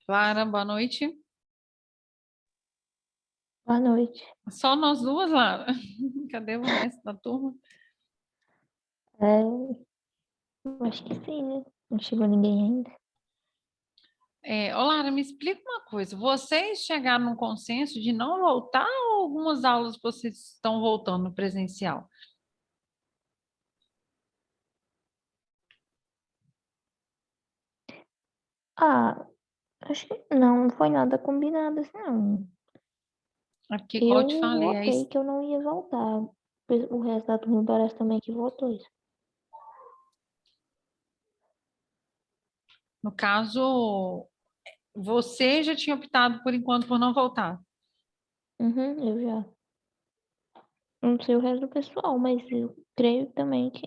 Clara, boa noite. Boa noite. Só nós duas, Lara. Cadê o resto da turma? Acho que sim, né? Não chegou ninguém ainda. Ô, Lara, me explica uma coisa. Vocês chegaram num consenso de não voltar ou algumas aulas vocês estão voltando no presencial? Ah, acho que não foi nada combinado assim, não. É porque, igual eu te Eu falei, votei que eu não ia voltar. O resto da turma parece também que votou isso. no caso, você já tinha optado por enquanto por não voltar. Uhum, eu já. Não sei o resto do pessoal, mas eu creio também que.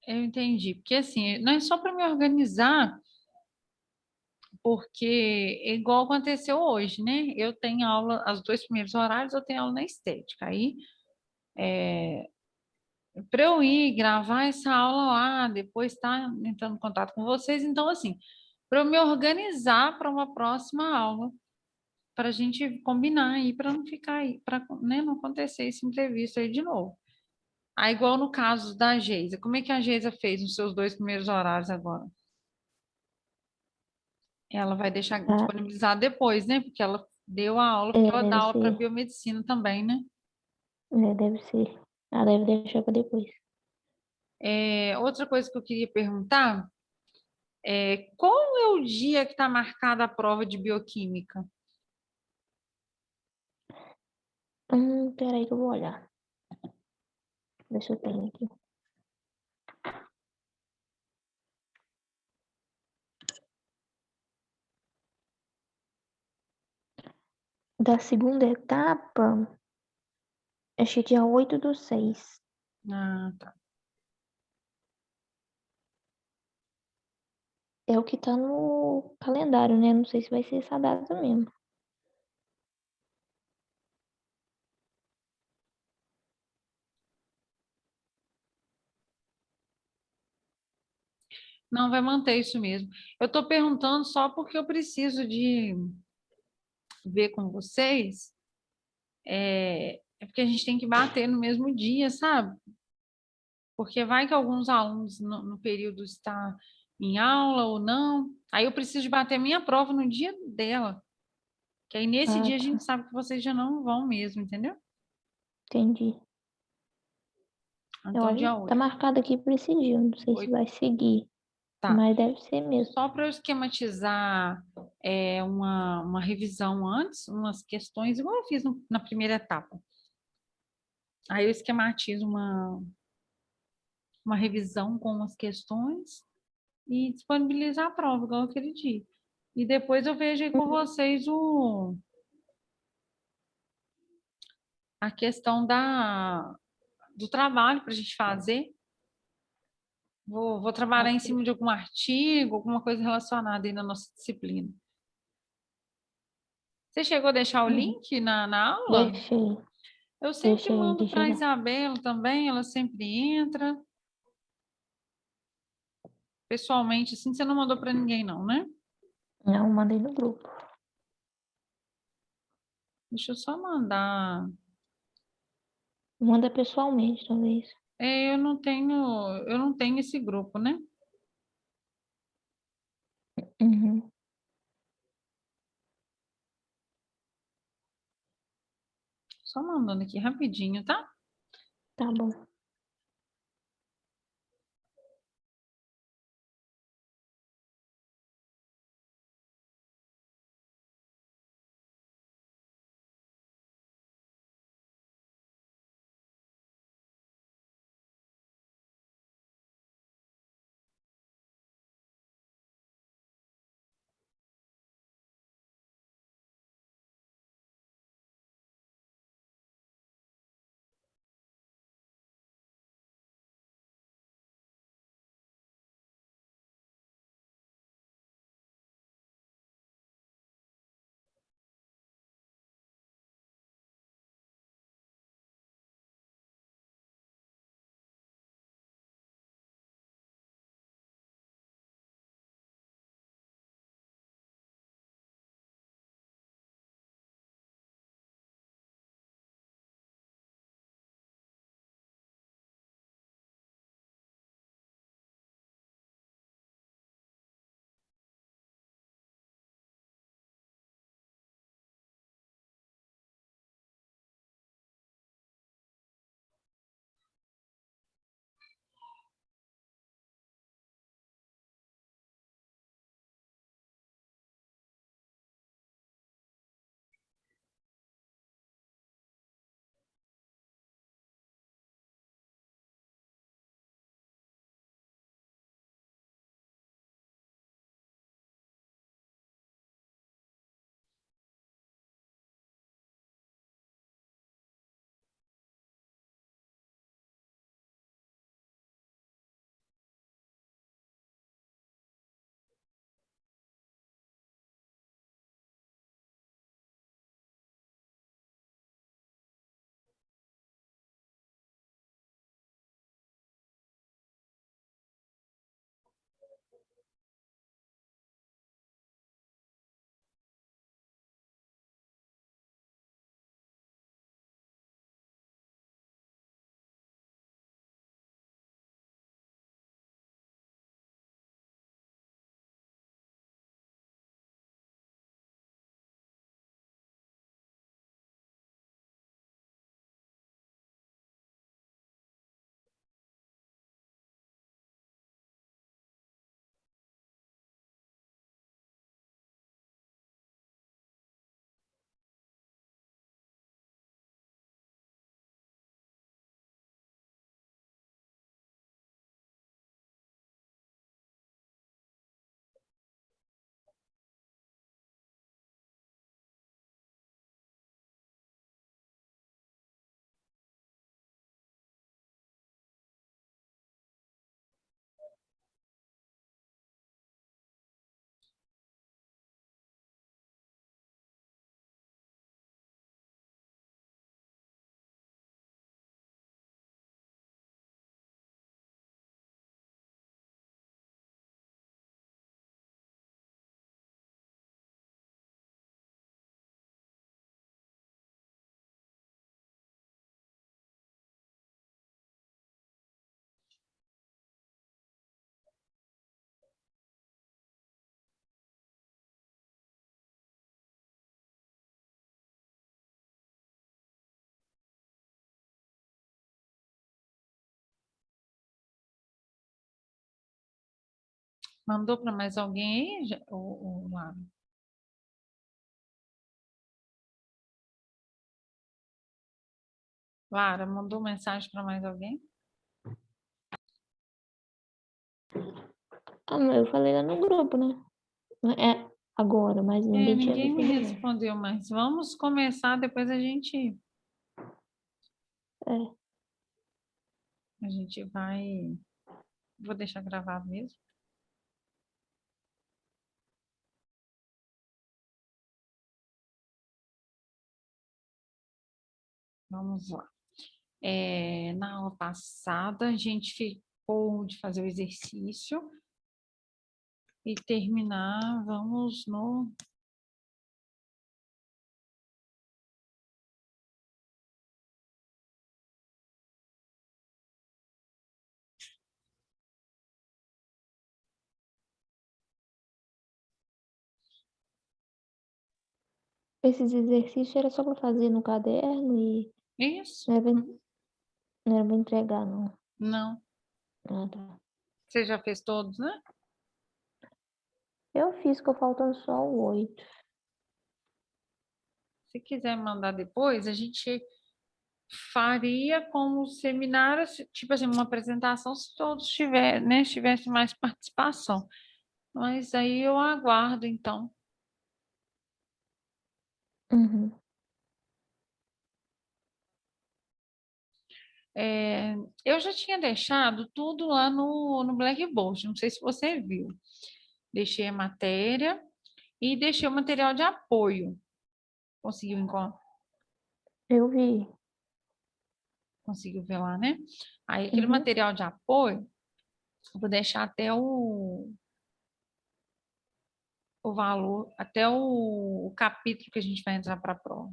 Eu entendi. Porque, assim, não é só para me organizar, porque é igual aconteceu hoje, né? Eu tenho aula, os dois primeiros horários eu tenho aula na estética. Aí para eu ir gravar essa aula lá, depois estar entrando em contato com vocês. Então, assim, para eu me organizar para uma próxima aula, para a gente combinar aí, para não ficar aí, para, né, não acontecer esse imprevisto aí de novo. Aí, igual no caso da Geisa, como é que a Geisa fez nos seus dois primeiros horários agora? Ela vai deixar Ah, disponibilizar depois, né? Porque ela deu a aula, porque ela dá deve aula para ser. biomedicina também, né? Deve ser. Ah, deve deixar pra depois. Outra coisa que eu queria perguntar qual é o dia que está marcada a prova de bioquímica? Peraí que eu vou olhar. Deixa eu pegar aqui. Da segunda etapa, acho que dia 8/6. Ah, tá. É o que tá no calendário, né? Não sei se vai ser essa data mesmo. Não, vai manter isso mesmo. Eu estou perguntando só porque eu preciso de ver com vocês. É porque a gente tem que bater no mesmo dia, sabe? Porque vai que alguns alunos no período está em aula ou não. Aí eu preciso de bater minha prova no dia dela. Que aí nesse Ah, dia a gente tá. sabe que vocês já não vão mesmo, entendeu? Entendi. Eu Então, acho dia que tá 8. marcado aqui pra esse dia. Não sei se 8, vai seguir, tá. mas deve ser mesmo. Só para eu esquematizar uma revisão antes, umas questões, igual eu fiz na primeira etapa. Aí eu esquematizo uma revisão com umas questões e disponibilizar a prova, igual aquele dia. E depois eu vejo aí com vocês a questão do trabalho para a gente fazer. Vou trabalhar em Ok. cima de algum artigo, alguma coisa relacionada aí na nossa disciplina. Você chegou a deixar o Uhum. link na aula? Deixei, Eu sempre deixei, mando para deixei a já. Isabela também, ela sempre entra. Pessoalmente, assim, você não mandou para ninguém, não, né? Não, mandei no grupo. Deixa eu só mandar. Manda pessoalmente, talvez. Eu não tenho esse grupo, né? Uhum. Só mandando aqui rapidinho, tá? Tá bom. Mandou para mais alguém aí, Lara? Lara, mandou mensagem para mais alguém? Ah, mas eu falei lá no grupo, né? É agora, mas ninguém tinha Ninguém visto me ainda não. respondeu, mas vamos começar, depois É. a gente vai. Vou deixar gravado mesmo. Vamos lá. Na aula passada, a gente ficou de fazer o exercício e terminar. Vamos no. Esses exercícios era só pra fazer no caderno e Isso? não era pra, não era pra entregar, não. Não. Ah, tá. Você já fez todos, né? Eu fiz, ficou faltando só o 8. Se quiser mandar depois, a gente faria como seminário, tipo assim, uma apresentação, se todos tiverem, né, tivesse mais participação. Mas aí eu aguardo, então. Uhum. Eu já tinha deixado tudo lá no Blackboard, não sei se você viu. Deixei a matéria e deixei o material de apoio. Conseguiu encontrar? Eu vi. Conseguiu ver lá, né? Aí aquele Uhum. material de apoio, eu vou deixar até o valor, até o capítulo que a gente vai entrar para a prova.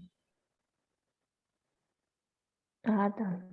Ah, tá.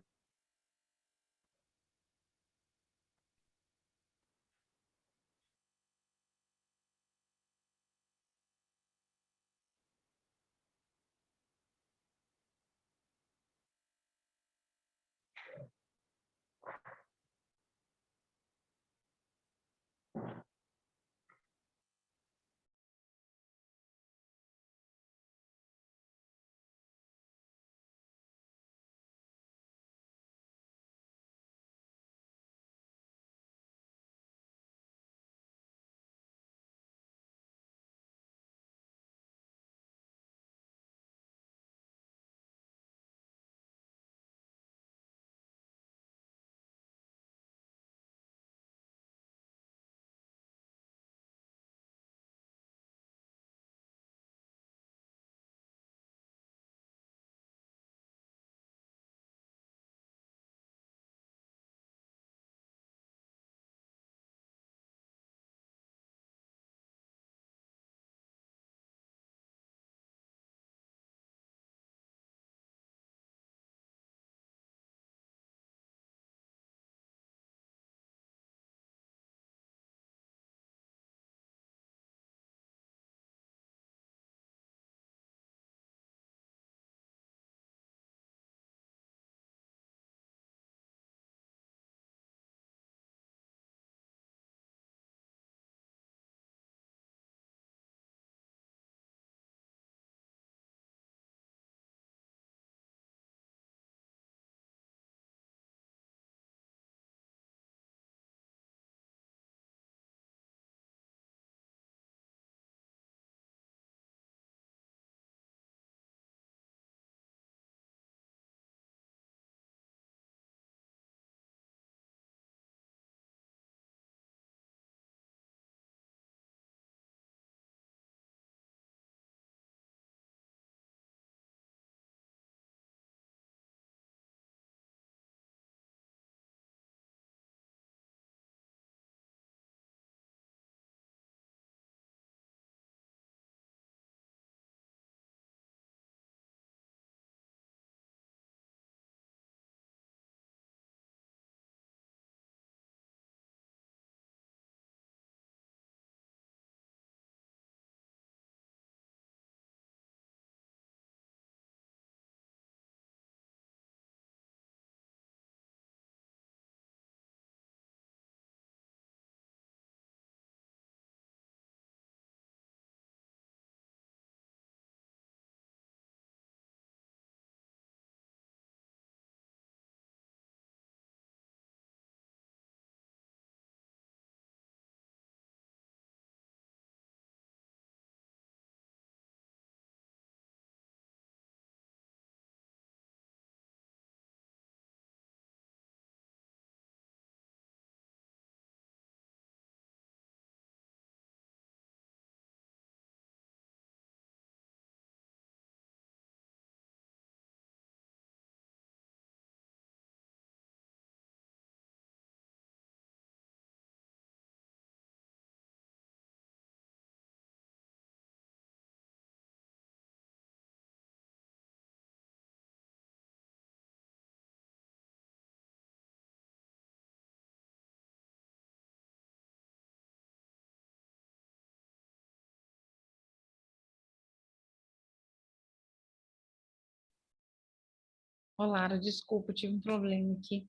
Ô, Lara, desculpa, eu tive um problema aqui.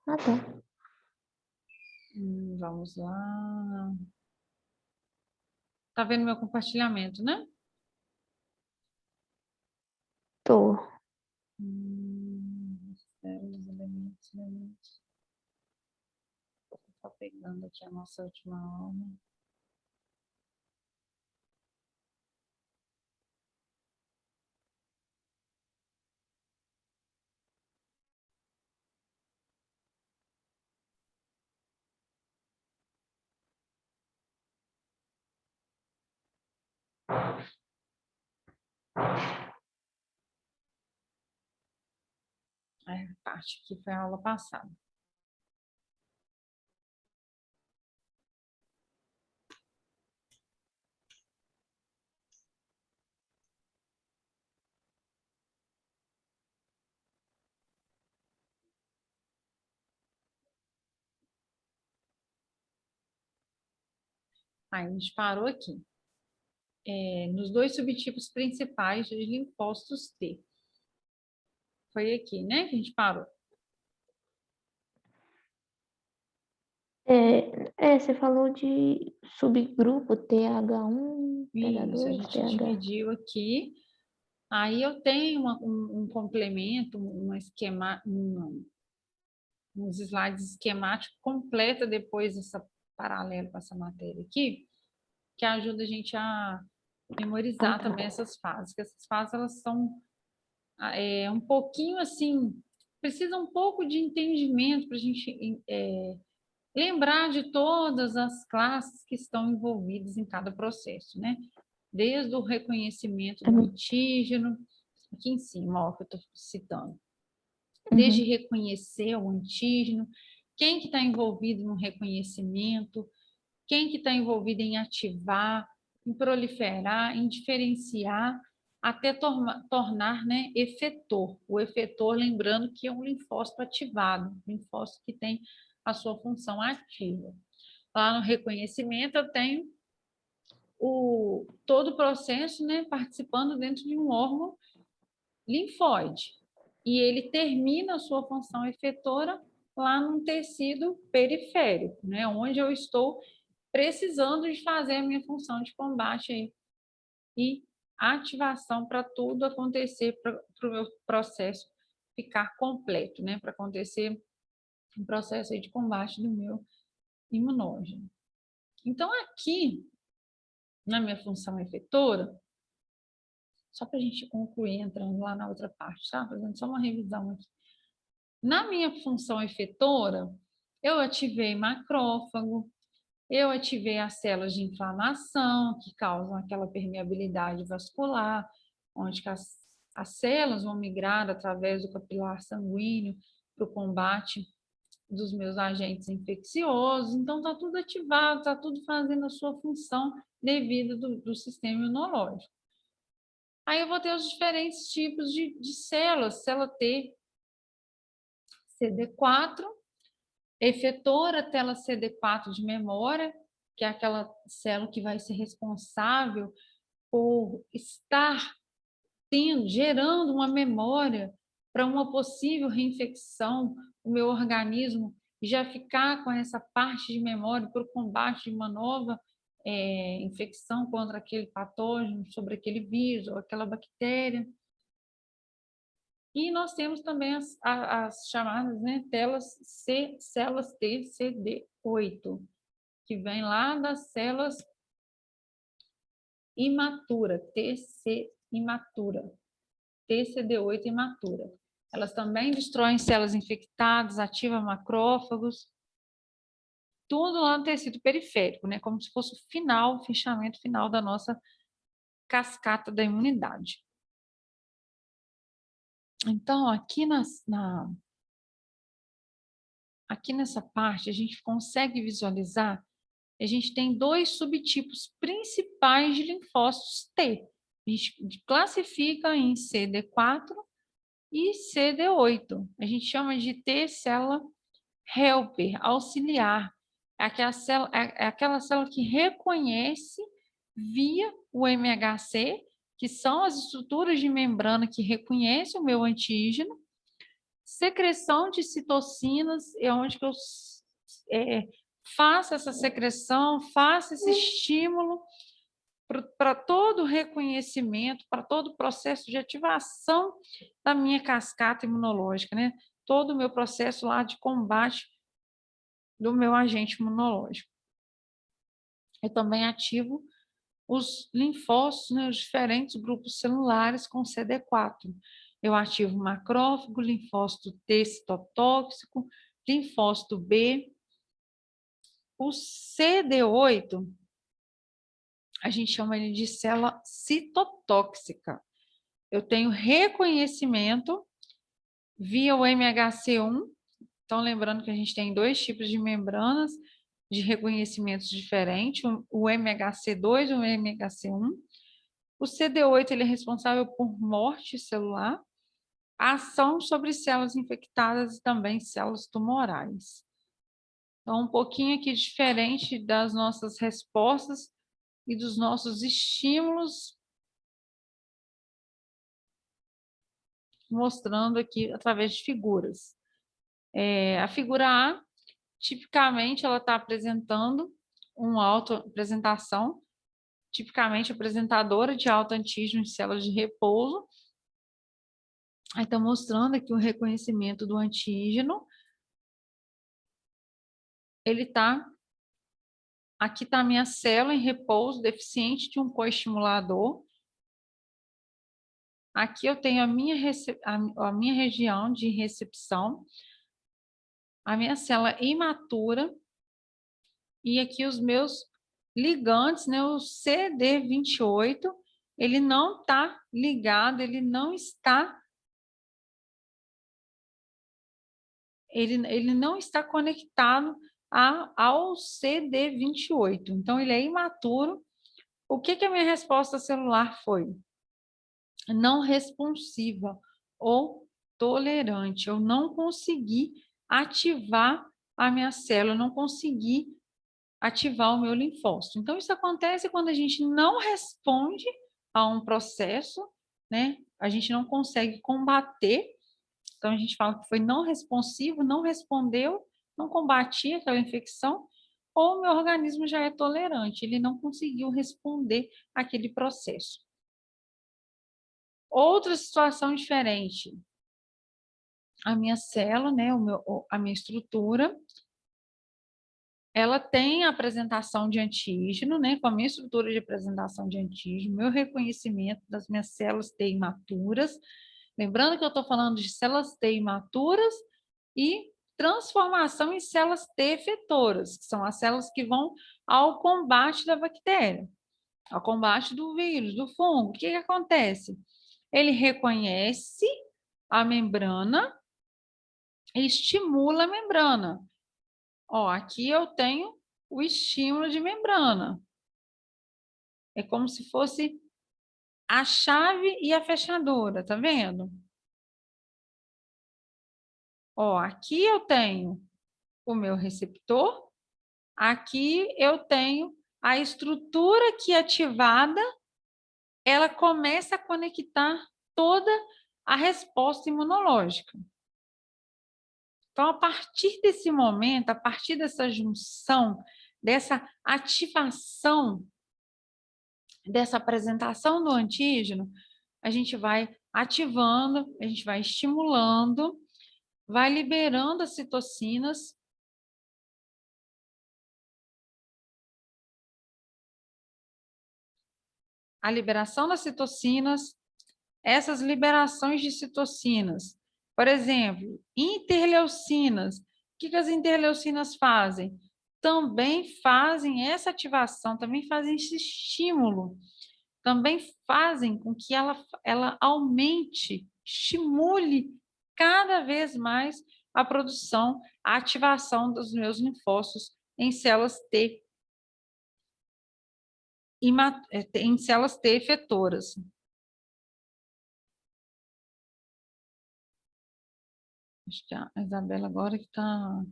Ah, tá. Vamos lá. Tá vendo meu compartilhamento, né? Tô. Os elementos. Tá pegando aqui a nossa última aula. A parte aqui foi a aula passada. Aí a gente parou aqui. Nos dois subtipos principais de linfócitos T. Foi aqui, né, que a gente parou. Você falou de subgrupo TH1, Isso, a TH2, gente TH. dividiu aqui. Aí eu tenho um complemento, uns slides esquemáticos completa depois dessa paralelo com essa matéria aqui, que ajuda a gente a memorizar também essas fases, que essas fases elas são um pouquinho assim, precisa um pouco de entendimento para a gente lembrar de todas as classes que estão envolvidas em cada processo, né? Desde o reconhecimento do antígeno, aqui em cima, ó, que eu estou citando, desde reconhecer o antígeno, quem que está envolvido no reconhecimento, quem que está envolvido em ativar, em proliferar, em diferenciar, até tornar, né, efetor. O efetor, lembrando que é um linfócito ativado, um linfócito que tem a sua função ativa. Lá no reconhecimento, eu tenho todo o processo, né, participando dentro de um órgão linfóide. E ele termina a sua função efetora lá num tecido periférico, né, onde eu estou precisando de fazer a minha função de combate aí, e ativação para tudo acontecer, para o meu processo ficar completo, né, para acontecer um processo aí de combate do meu imunógeno. Então, aqui, na minha função efetora, só para a gente concluir entrando lá na outra parte, tá? Fazendo só uma revisão aqui. Na minha função efetora, eu ativei macrófago, eu ativei as células de inflamação, que causam aquela permeabilidade vascular, onde as células vão migrar através do capilar sanguíneo para o combate dos meus agentes infecciosos. Então, está tudo ativado, está tudo fazendo a sua função devida do sistema imunológico. Aí eu vou ter os diferentes tipos de células, célula T, CD4, efetora tela CD4 de memória, que é aquela célula que vai ser responsável por estar gerando uma memória para uma possível reinfecção, o meu organismo já ficar com essa parte de memória para o combate de uma nova infecção contra aquele patógeno, sobre aquele vírus ou aquela bactéria. E nós temos também as chamadas, né, células TCD8, que vem lá das células imatura, TCD8 imatura. Elas também destroem células infectadas, ativam macrófagos, tudo lá no tecido periférico, né? Como se fosse o fechamento final da nossa cascata da imunidade. Então, aqui nessa parte, a gente consegue visualizar, a gente tem dois subtipos principais de linfócitos T. A gente classifica em CD4 e CD8. A gente chama de T-célula helper, auxiliar. É aquela célula que reconhece via o MHC que são as estruturas de membrana que reconhecem o meu antígeno, secreção de citocinas, é onde que eu faço essa secreção, faço esse estímulo para todo o reconhecimento, para todo o processo de ativação da minha cascata imunológica, né? Todo o meu processo lá de combate do meu agente imunológico. Eu também ativo os linfócitos, né, os diferentes grupos celulares com CD4. Eu ativo macrófago, linfócito T citotóxico, linfócito B. O CD8, a gente chama ele de célula citotóxica. Eu tenho reconhecimento via o MHC1. Então, lembrando que a gente tem 2 tipos de membranas de reconhecimentos diferentes, o MHC2 e o MHC1. O CD8 ele é responsável por morte celular, ação sobre células infectadas e também células tumorais. Então, um pouquinho aqui diferente das nossas respostas e dos nossos estímulos, mostrando aqui através de figuras. A figura A, tipicamente, ela está apresentando uma autoapresentação, tipicamente apresentadora de autoantígeno de células de repouso. Aí está mostrando aqui o reconhecimento do antígeno. Ele está... Aqui está a minha célula em repouso deficiente de um coestimulador. Aqui eu tenho a minha região de recepção, a minha célula imatura, e aqui os meus ligantes, né, o CD28, ele não está ligado, ele não está conectado ao CD28. Então, ele é imaturo. O que a minha resposta celular foi? Não responsiva ou tolerante. Eu não consegui ativar a minha célula, eu não consegui ativar o meu linfócito. Então, isso acontece quando a gente não responde a um processo, né? A gente não consegue combater. Então, a gente fala que foi não responsivo, não respondeu, não combatia aquela infecção, ou o meu organismo já é tolerante, ele não conseguiu responder àquele processo. Outra situação diferente, a minha célula, né, a minha estrutura, ela tem a apresentação de antígeno, né, com a minha estrutura de apresentação de antígeno, meu reconhecimento das minhas células T imaturas. Lembrando que eu estou falando de células T imaturas e transformação em células T efetoras, que são as células que vão ao combate da bactéria, ao combate do vírus, do fungo. O que acontece? Ele reconhece a membrana e estimula a membrana. Ó, aqui eu tenho o estímulo de membrana. É como se fosse a chave e a fechadura, tá vendo? Ó, aqui eu tenho o meu receptor, aqui eu tenho a estrutura que ativada, ela começa a conectar toda a resposta imunológica. Então, a partir desse momento, a partir dessa junção, dessa ativação, dessa apresentação do antígeno, a gente vai ativando, a gente vai estimulando, vai liberando as citocinas. A liberação das citocinas, essas liberações de citocinas, por exemplo, interleucinas. O que as interleucinas fazem? Também fazem essa ativação, também fazem esse estímulo, também fazem com que ela aumente, estimule cada vez mais a produção, a ativação dos meus linfócitos em células T, em células T efetoras. Acho que a Isabela agora que está...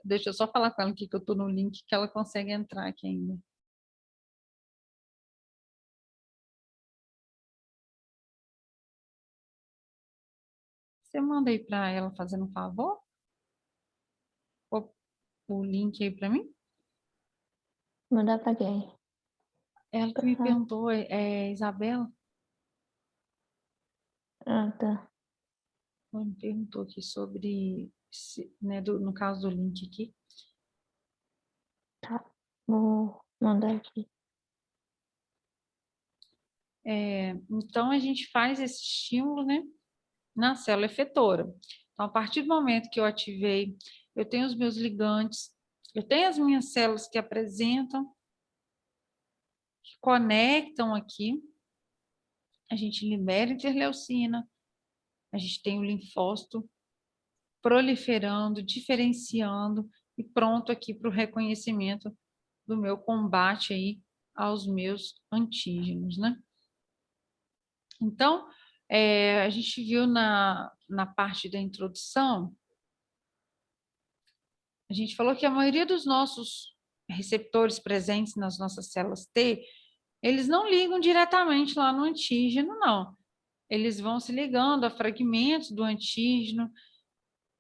Deixa eu só falar com ela aqui que eu estou no link que ela consegue entrar aqui ainda. Você manda aí para ela fazendo um favor? O link aí para mim? Mandar pra quem? Ela que me perguntou, Isabela, Ah, tá. ela me perguntou aqui sobre, né, no caso do link aqui. Tá. Vou mandar aqui. Então, a gente faz esse estímulo, né, na célula efetora. Então, a partir do momento que eu ativei, eu tenho os meus ligantes, eu tenho as minhas células que apresentam, que conectam aqui, a gente libera interleucina, a gente tem o linfócito proliferando, diferenciando e pronto aqui para o reconhecimento do meu combate aí aos meus antígenos, né? Então, a gente viu na parte da introdução, a gente falou que a maioria dos nossos receptores presentes nas nossas células T, eles não ligam diretamente lá no antígeno, não. Eles vão se ligando a fragmentos do antígeno,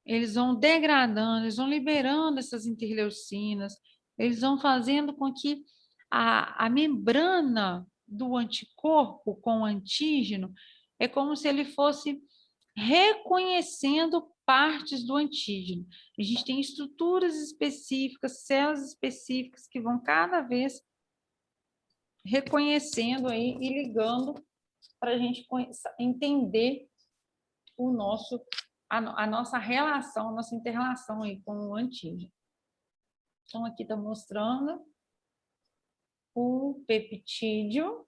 eles vão degradando, eles vão liberando essas interleucinas, eles vão fazendo com que a membrana do anticorpo com o antígeno é como se ele fosse reconhecendo partes do antígeno. A gente tem estruturas específicas, células específicas que vão cada vez reconhecendo aí e ligando para a gente entender a nossa relação, a nossa interrelação aí com o antígeno. Então, aqui está mostrando o peptídeo,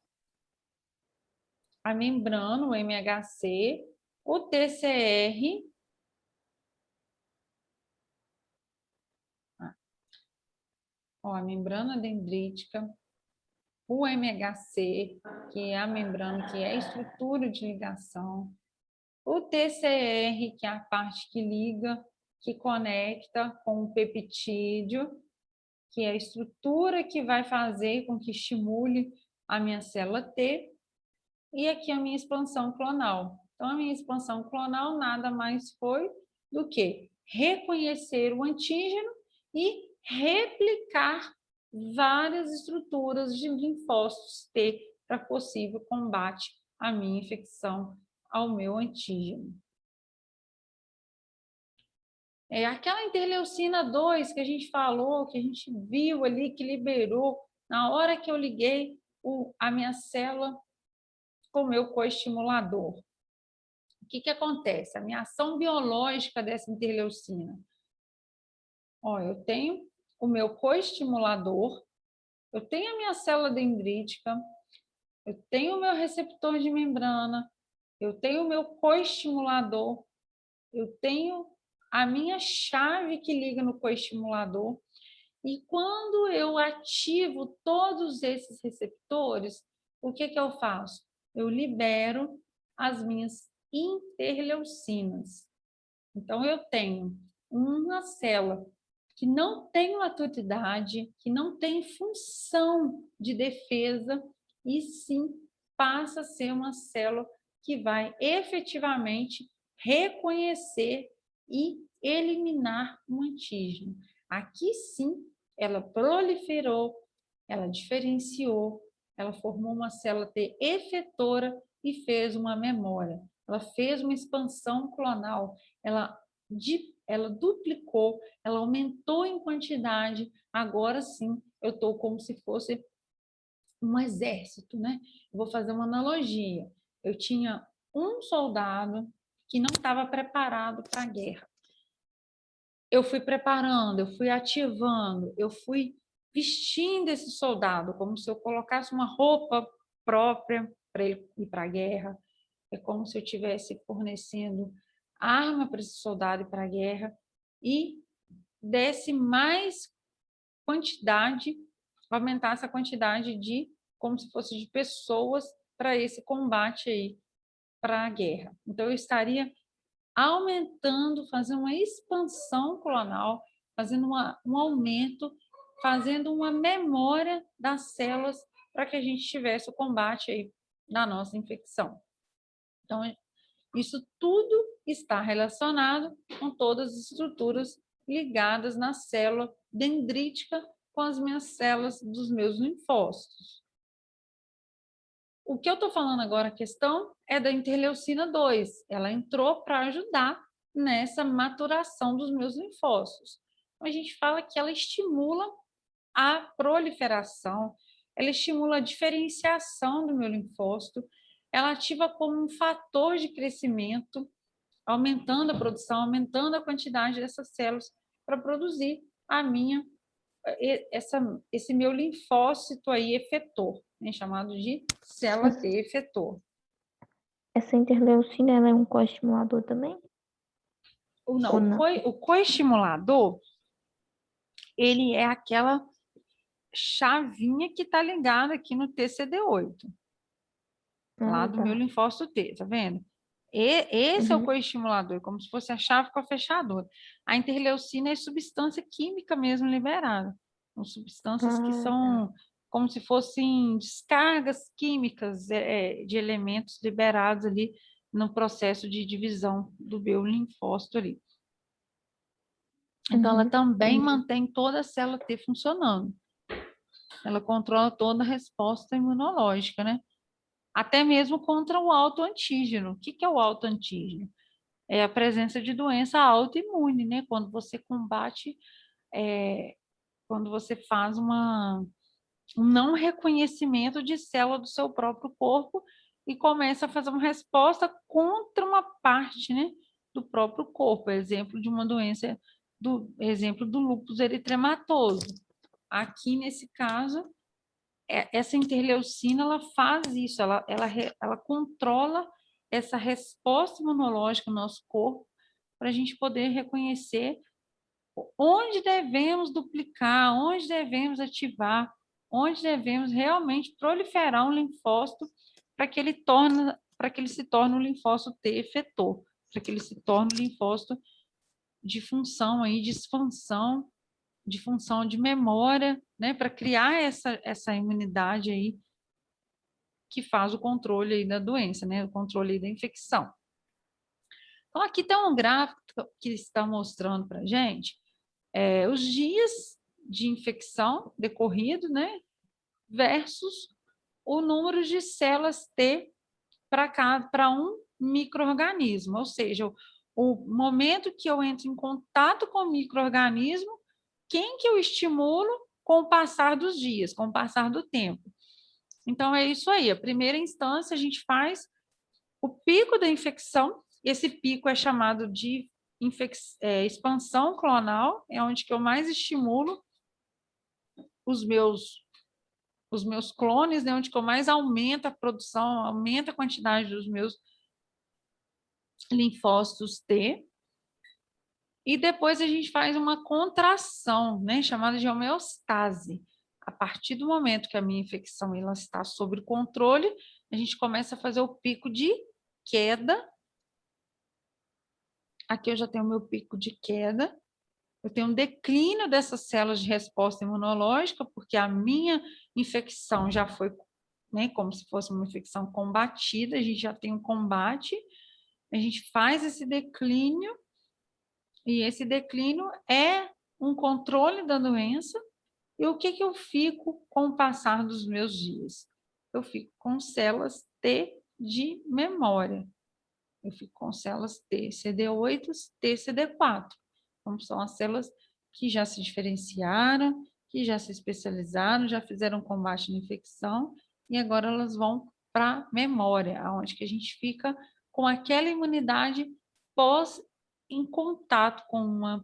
a membrana, o MHC, o TCR, a membrana dendrítica, o MHC, que é a membrana, que é a estrutura de ligação, o TCR, que é a parte que liga, que conecta com o peptídeo, que é a estrutura que vai fazer com que estimule a minha célula T, e aqui a minha expansão clonal. Então, a minha expansão clonal nada mais foi do que reconhecer o antígeno e replicar várias estruturas de linfócitos T para possível combate à minha infecção ao meu antígeno. Aquela interleucina 2 que a gente falou, que a gente viu ali, que liberou, na hora que eu liguei a minha célula com o meu coestimulador. O que acontece? A minha ação biológica dessa interleucina. Eu tenho o meu coestimulador, eu tenho a minha célula dendrítica, eu tenho o meu receptor de membrana, eu tenho o meu coestimulador, eu tenho a minha chave que liga no coestimulador. E quando eu ativo todos esses receptores, o que eu faço? Eu libero as minhas interleucinas. Então, eu tenho uma célula que não tem maturidade, que não tem função de defesa, e sim passa a ser uma célula que vai efetivamente reconhecer e eliminar um antígeno. Aqui sim, ela proliferou, ela diferenciou, ela formou uma célula T efetora e fez uma memória. Ela fez uma expansão clonal, ela duplicou, ela aumentou em quantidade. Agora sim, eu estou como se fosse um exército, né? Eu vou fazer uma analogia. Eu tinha um soldado que não estava preparado para a guerra. Eu fui preparando, eu fui ativando, eu fui vestindo esse soldado como se eu colocasse uma roupa própria para ele ir para a guerra. É como se eu estivesse fornecendo arma para esse soldado ir para a guerra e desse mais quantidade, aumentasse a quantidade de, como se fosse de pessoas para esse combate aí, para a guerra. Então, eu estaria aumentando, fazendo uma expansão clonal, fazendo um aumento, fazendo uma memória das células para que a gente tivesse o combate aí da nossa infecção. Então, isso tudo está relacionado com todas as estruturas ligadas na célula dendrítica com as minhas células dos meus linfócitos. O que eu estou falando agora, a questão é da interleucina 2. Ela entrou para ajudar nessa maturação dos meus linfócitos. Então, a gente fala que ela estimula a proliferação, ela estimula a diferenciação do meu linfócito, ela ativa como um fator de crescimento, aumentando a produção, aumentando a quantidade dessas células para produzir esse meu linfócito aí efetor, né, chamado de célula T efetor. Essa interleucina, ela é um coestimulador também? Ou não? O coestimulador, ele é aquela chavinha que está ligada aqui no TCD8, lá do meu linfócito T, tá vendo? Esse é o coestimulador, como se fosse a chave com a fechadura. A interleucina é substância química mesmo liberada. São substâncias que são como se fossem descargas químicas de elementos liberados ali no processo de divisão do meu linfócito ali. Então, ela também mantém toda a célula T funcionando. Ela controla toda a resposta imunológica, né? Até mesmo contra o autoantígeno. O que é o autoantígeno? É a presença de doença autoimune, né? Quando você combate, quando você faz um não reconhecimento de célula do seu próprio corpo e começa a fazer uma resposta contra uma parte, né, do próprio corpo. Exemplo de uma doença, exemplo do lúpus eritematoso. Aqui, nesse caso, essa interleucina, ela faz isso, ela controla essa resposta imunológica no nosso corpo para a gente poder reconhecer onde devemos duplicar, onde devemos ativar, onde devemos realmente proliferar um linfócito para que ele se torne um linfócito T efetor, para que ele se torne um linfócito de função aí, de expansão, de função de memória, né, para criar essa imunidade aí que faz o controle aí da doença, né, o controle aí da infecção. Então, aqui tem um gráfico que está mostrando para a gente os dias de infecção decorrido, né, versus o número de células T para um micro-organismo, ou seja, o momento que eu entro em contato com o micro-organismo, quem que eu estimulo com o passar dos dias, com o passar do tempo. Então, é isso aí. A primeira instância, a gente faz o pico da infecção. Esse pico é chamado de expansão clonal, é onde que eu mais estimulo os meus clones, né, onde que eu mais aumento a produção, aumento a quantidade dos meus linfócitos T. E depois a gente faz uma contração, né, chamada de homeostase. A partir do momento que a minha infecção ela está sob controle, a gente começa a fazer o pico de queda. Aqui eu já tenho o meu pico de queda. Eu tenho um declínio dessas células de resposta imunológica, porque a minha infecção já foi, né, como se fosse uma infecção combatida, a gente já tem um combate, a gente faz esse declínio, e esse declínio é um controle da doença. E o que eu fico com o passar dos meus dias? Eu fico com células T de memória. Eu fico com células T, CD8, T, CD4. Então, são as células que já se diferenciaram, que já se especializaram, já fizeram combate na infecção, e agora elas vão para a memória, onde que a gente fica com aquela imunidade pós em contato com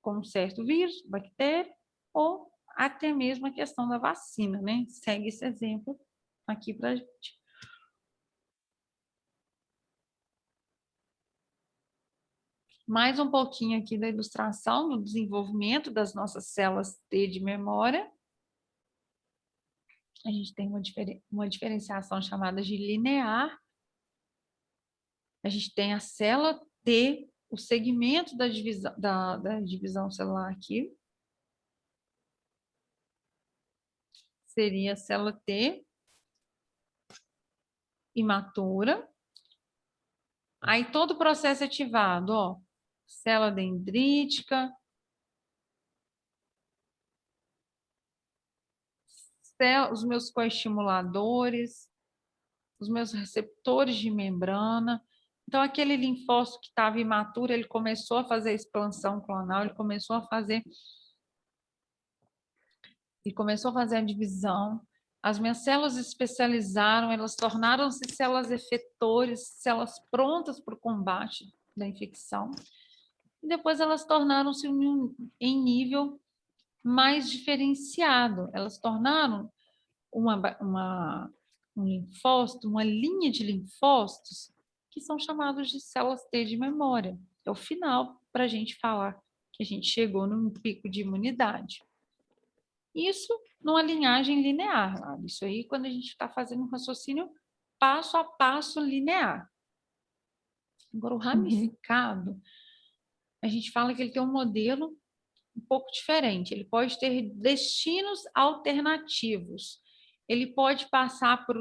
um certo vírus, bactéria, ou até mesmo a questão da vacina, né? Segue esse exemplo aqui para a gente. Mais um pouquinho aqui da ilustração do desenvolvimento das nossas células T de memória. A gente tem uma diferenciação chamada de linear. A gente tem a célula T o segmento da divisão celular aqui seria a célula T imatura. Aí todo o processo ativado, ó, célula dendrítica, os meus coestimuladores, os meus receptores de membrana. Então, aquele linfócito que estava imaturo, ele começou a fazer expansão clonal, ele começou a fazer a divisão. As minhas células especializaram, elas tornaram-se células efetores, células prontas para o combate da infecção. E depois elas tornaram-se em nível mais diferenciado. Elas tornaram um linfócito, uma linha de linfócitos, que são chamados de células T de memória. É o final para a gente falar que a gente chegou num pico de imunidade. Isso numa linhagem linear. Isso aí quando a gente está fazendo um raciocínio passo a passo linear. Agora, o ramificado, a gente fala que ele tem um modelo um pouco diferente. Ele pode ter destinos alternativos. Ele pode passar para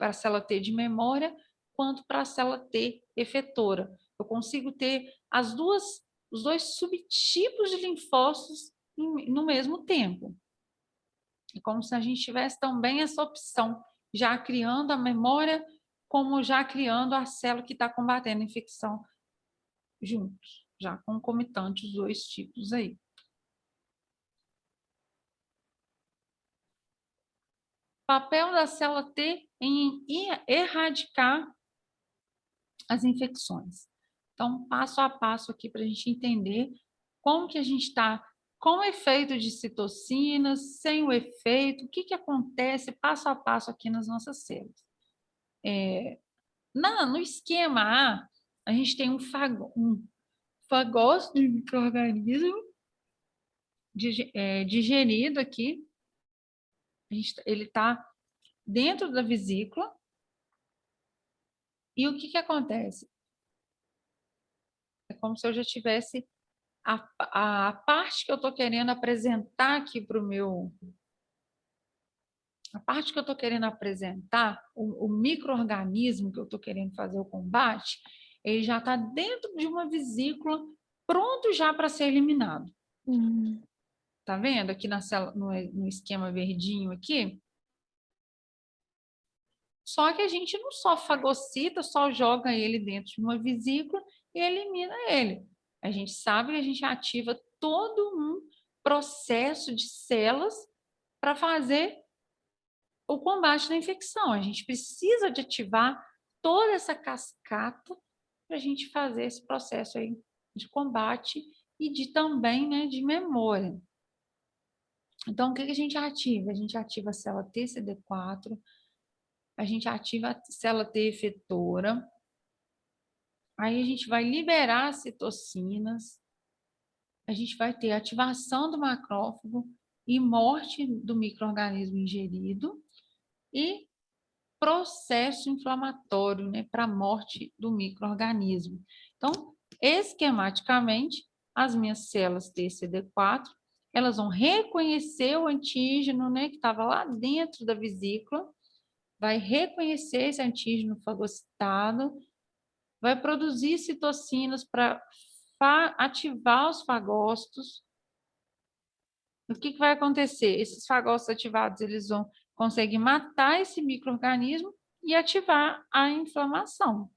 a célula T de memória, quanto para a célula T efetora. Eu consigo ter os dois subtipos de linfócitos no mesmo tempo. É como se a gente tivesse também essa opção, já criando a memória, como já criando a célula que está combatendo a infecção juntos, já concomitante os dois tipos aí. Papel da célula T em erradicar as infecções. Então, passo a passo aqui para a gente entender como que a gente está com o efeito de citocinas, sem o efeito, o que, que acontece passo a passo aqui nas nossas células. No esquema A gente tem um fagócito de micro-organismo digerido aqui. Ele está dentro da vesícula. E o que, que acontece? É como se eu já tivesse a parte que eu estou querendo apresentar aqui para o meu... A parte que eu estou querendo apresentar, o micro-organismo que eu estou querendo fazer o combate, ele já está dentro de uma vesícula, pronto já para ser eliminado. Tá vendo aqui no esquema verdinho aqui? Só que a gente não só fagocita, só joga ele dentro de uma vesícula e elimina ele. A gente sabe que a gente ativa todo um processo de células para fazer o combate da infecção. A gente precisa de ativar toda essa cascata para a gente fazer esse processo aí de combate e também, né, de memória. Então, o que a gente ativa? A gente ativa a célula TCD4, a gente ativa a célula T efetora, aí a gente vai liberar as citocinas, a gente vai ter ativação do macrófago e morte do micro-organismo ingerido e processo inflamatório, né, para a morte do micro-organismo. Então, esquematicamente, as minhas células TCD4, elas vão reconhecer o antígeno, né, que estava lá dentro da vesícula, vai reconhecer esse antígeno fagocitado, vai produzir citocinas para ativar os fagócitos. O que vai acontecer? Esses fagócitos ativados, eles vão conseguir matar esse micro-organismo e ativar a inflamação.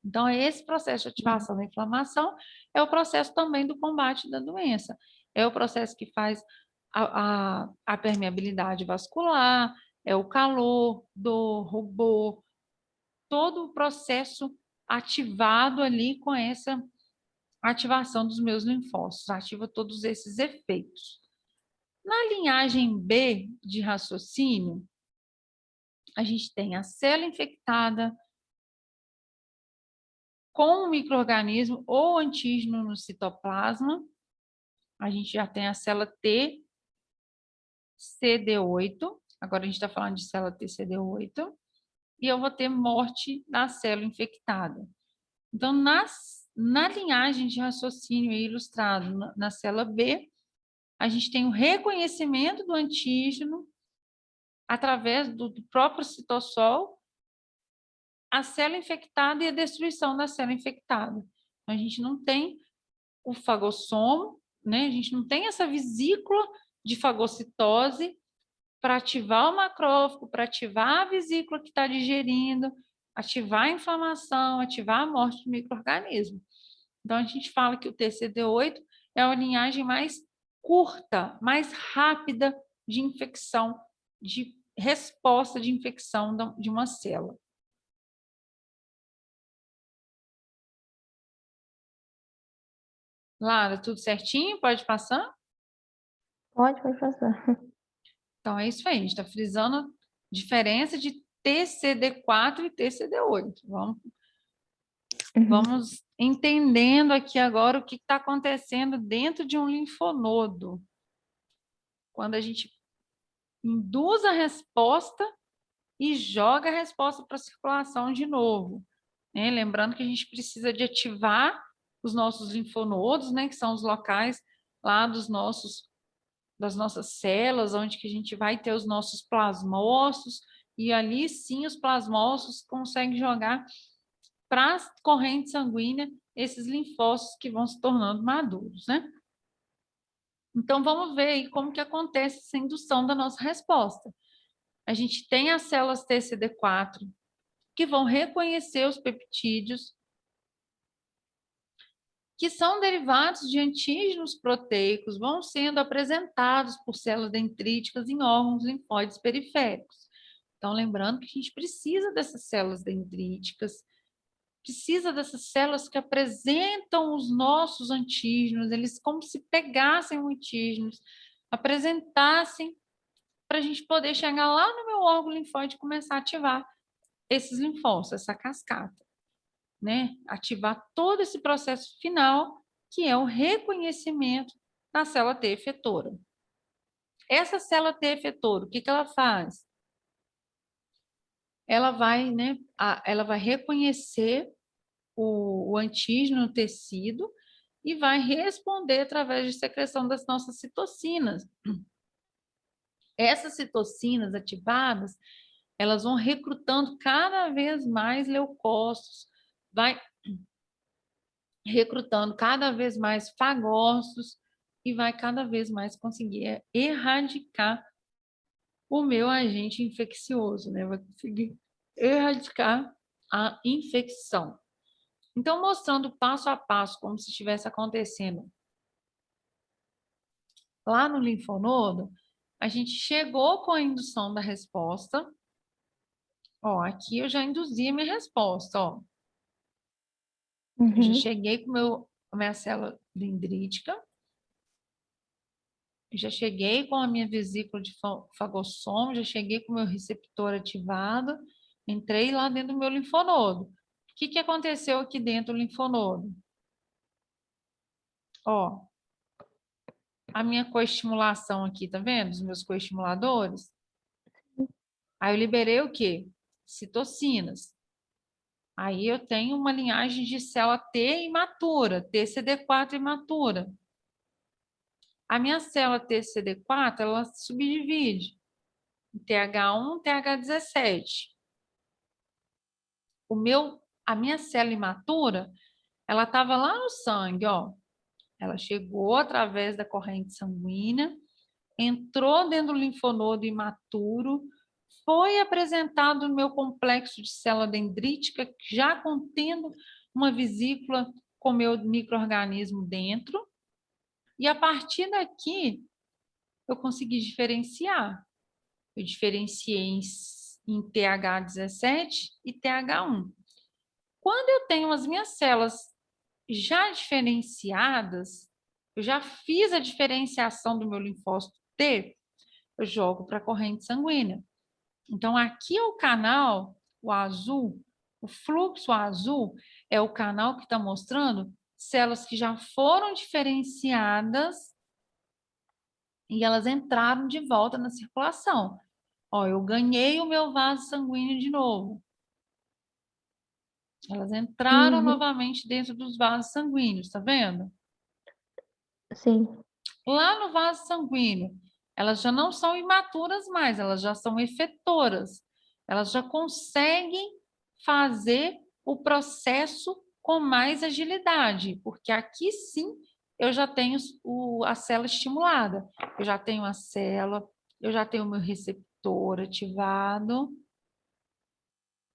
Então, esse processo de ativação da inflamação é o processo também do combate da doença. É o processo que faz a permeabilidade vascular, é o calor, dor, rubor, todo o processo ativado ali com essa ativação dos meus linfócitos, ativa todos esses efeitos. Na linhagem B de raciocínio, a gente tem a célula infectada com um micro-organismo ou antígeno no citoplasma. A gente já tem a célula T, CD8. Agora a gente está falando de célula T, CD8. E eu vou ter morte da célula infectada. Então, na linhagem de raciocínio ilustrado na célula B, a gente tem o reconhecimento do antígeno através do próprio citossol, a célula infectada e a destruição da célula infectada. Então, a gente não tem o fagossomo, né? A gente não tem essa vesícula de fagocitose para ativar o macrófago, para ativar a vesícula que está digerindo, ativar a inflamação, ativar a morte do micro-organismo. Então, a gente fala que o TCD8 é a linhagem mais curta, mais rápida de infecção, de resposta de infecção de uma célula. Lara, tudo certinho? Pode passar? Pode passar. Então, é isso aí. A gente está frisando a diferença de TCD4 e TCD8. Vamos entendendo aqui agora o que está acontecendo dentro de um linfonodo. Quando a gente induz a resposta e joga a resposta para a circulação de novo, né? Lembrando que a gente precisa de ativar os nossos linfonodos, né? Que são os locais lá das nossas células, onde que a gente vai ter os nossos plasmócitos, e ali sim os plasmócitos conseguem jogar para a corrente sanguínea esses linfócitos que vão se tornando maduros, né? Então, vamos ver aí como que acontece essa indução da nossa resposta. A gente tem as células TCD4 que vão reconhecer os peptídeos que são derivados de antígenos proteicos, vão sendo apresentados por células dendríticas em órgãos linfóides periféricos. Então, lembrando que a gente precisa dessas células dendríticas, precisa dessas células que apresentam os nossos antígenos, eles como se pegassem o antígenos, apresentassem para a gente poder chegar lá no meu órgão linfóide e começar a ativar esses linfócitos, essa cascata, né? Ativar todo esse processo final, que é o reconhecimento da célula T efetora. Essa célula T efetora, o que ela faz? Ela vai, né, ela vai reconhecer o antígeno no tecido e vai responder através de secreção das nossas citocinas. Essas citocinas ativadas, elas vão recrutando cada vez mais leucócitos, vai recrutando cada vez mais fagócitos e vai cada vez mais conseguir erradicar o meu agente infeccioso, né? Vai conseguir erradicar a infecção. Então, mostrando passo a passo como se estivesse acontecendo lá no linfonodo, a gente chegou com a indução da resposta. Ó, aqui eu já induzi a minha resposta, ó. Eu já cheguei com a minha célula dendrítica, já cheguei com a minha vesícula de fagossomo, já cheguei com o meu receptor ativado, entrei lá dentro do meu linfonodo. O que aconteceu aqui dentro do linfonodo? Ó, a minha coestimulação aqui, tá vendo? Os meus coestimuladores. Aí eu liberei o quê? Citocinas. Aí eu tenho uma linhagem de célula T imatura, TCD4 imatura. A minha célula TCD4, ela subdivide em TH1 e TH17. A minha célula imatura, ela estava lá no sangue, ó. Ela chegou através da corrente sanguínea, entrou dentro do linfonodo imaturo, foi apresentado no meu complexo de célula dendrítica, já contendo uma vesícula com meu micro-organismo dentro, e a partir daqui eu consegui diferenciar. Eu diferenciei em TH17 e TH1. Quando eu tenho as minhas células já diferenciadas, eu já fiz a diferenciação do meu linfócito T, eu jogo para a corrente sanguínea. Então, aqui é o canal, o azul, o fluxo azul é o canal que está mostrando células que já foram diferenciadas e elas entraram de volta na circulação. Ó, eu ganhei o meu vaso sanguíneo de novo. Elas entraram Uhum. novamente dentro dos vasos sanguíneos, tá vendo? Sim. Lá no vaso sanguíneo, elas já não são imaturas mais, elas já são efetoras. Elas já conseguem fazer o processo com mais agilidade, porque aqui sim eu já tenho a célula estimulada, eu já tenho a célula, eu já tenho o meu receptor ativado.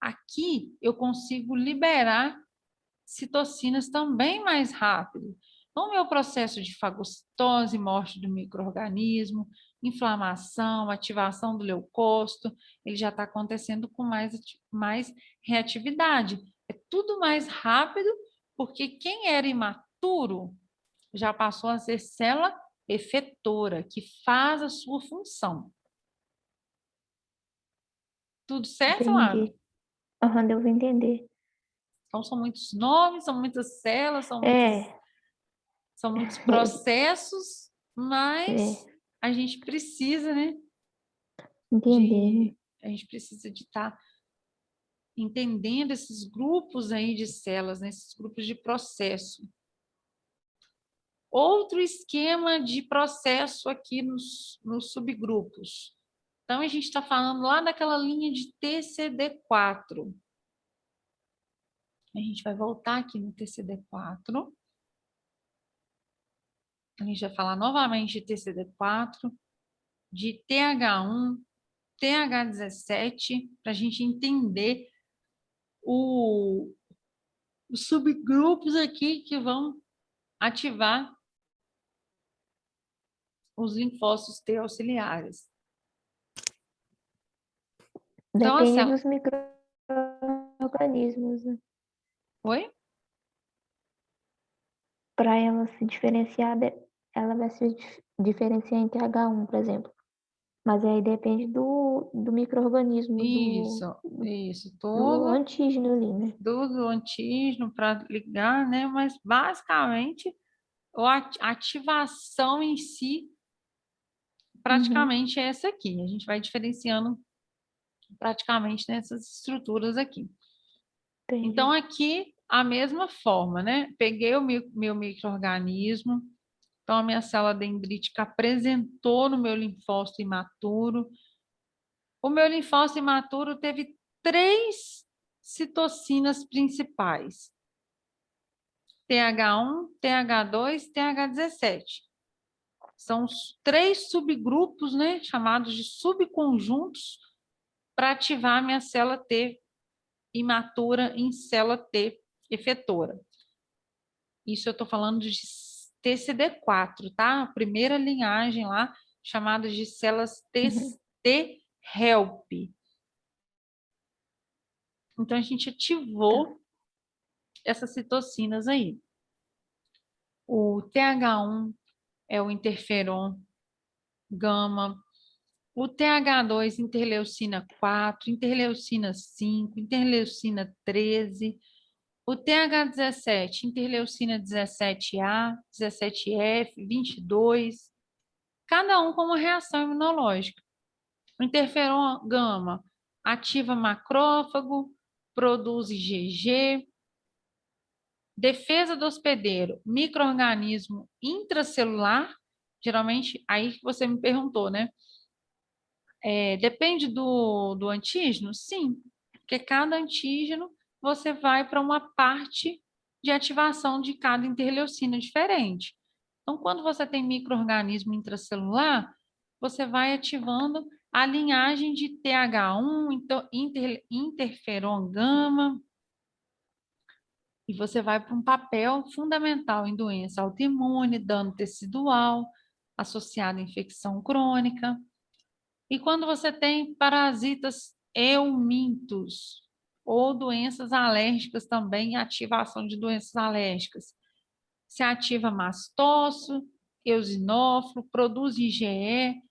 Aqui eu consigo liberar citocinas também mais rápido. Então, o meu processo de fagocitose, morte do micro-organismo, inflamação, ativação do leucócito, ele já está acontecendo com mais reatividade. É tudo mais rápido, porque quem era imaturo já passou a ser célula efetora, que faz a sua função. Tudo certo, Lara? Entendi. Aham, deu pra entender. Então, são muitos nomes, são muitas células, É, são muitos processos, mas é, a gente precisa, né, entendendo. a gente precisa de estar entendendo esses grupos aí de células, né, esses grupos de processo. Outro esquema de processo aqui nos subgrupos. Então, a gente está falando lá daquela linha de TCD4. A gente vai voltar aqui no TCD4. A gente vai falar novamente de TCD4, de TH1, TH17, para a gente entender os subgrupos aqui que vão ativar os linfócitos T auxiliares. Então, a Depende célula... dos micro-organismos, né? Oi? Para ela se diferenciar, ela vai se diferenciar entre H1, por exemplo. Mas aí depende do micro-organismo, Isso, do tudo antígeno ali, né? do antígeno para ligar, né? Mas basicamente a ativação em si Uhum, praticamente é essa aqui. A gente vai diferenciando praticamente nessas estruturas aqui. Então, entendi. aqui, a mesma forma, né? Peguei o meu micro-organismo, então a minha célula dendrítica apresentou no meu linfócito imaturo. O meu linfócito imaturo teve 3 citocinas principais: TH1, TH2, TH17. São os 3 subgrupos, né, chamados de subconjuntos, para ativar a minha célula T imatura em célula T efetora. Isso eu estou falando de TCD4, tá? A primeira linhagem lá, chamada de células Uhum, T-help. Então, a gente tá. ativou essas citocinas aí. O TH1 é o interferon gama, o TH2, interleucina 4, interleucina 5, interleucina 13, o TH17, interleucina 17A, 17F, 22, cada um com uma reação imunológica. O interferon gama ativa macrófago, produz IgG, defesa do hospedeiro, micro-organismo intracelular, geralmente, aí que você me perguntou, né? Depende do antígeno? Sim, porque cada antígeno você vai para uma parte de ativação de cada interleucina diferente. Então, quando você tem micro-organismo intracelular, você vai ativando a linhagem de TH1, então, interferon gama, e você vai para um papel fundamental em doença autoimune, dano tecidual, associada à infecção crônica. E quando você tem parasitas eumintos ou doenças alérgicas também, ativação de doenças alérgicas, se ativa mastócio, eosinófilo, produz IgE.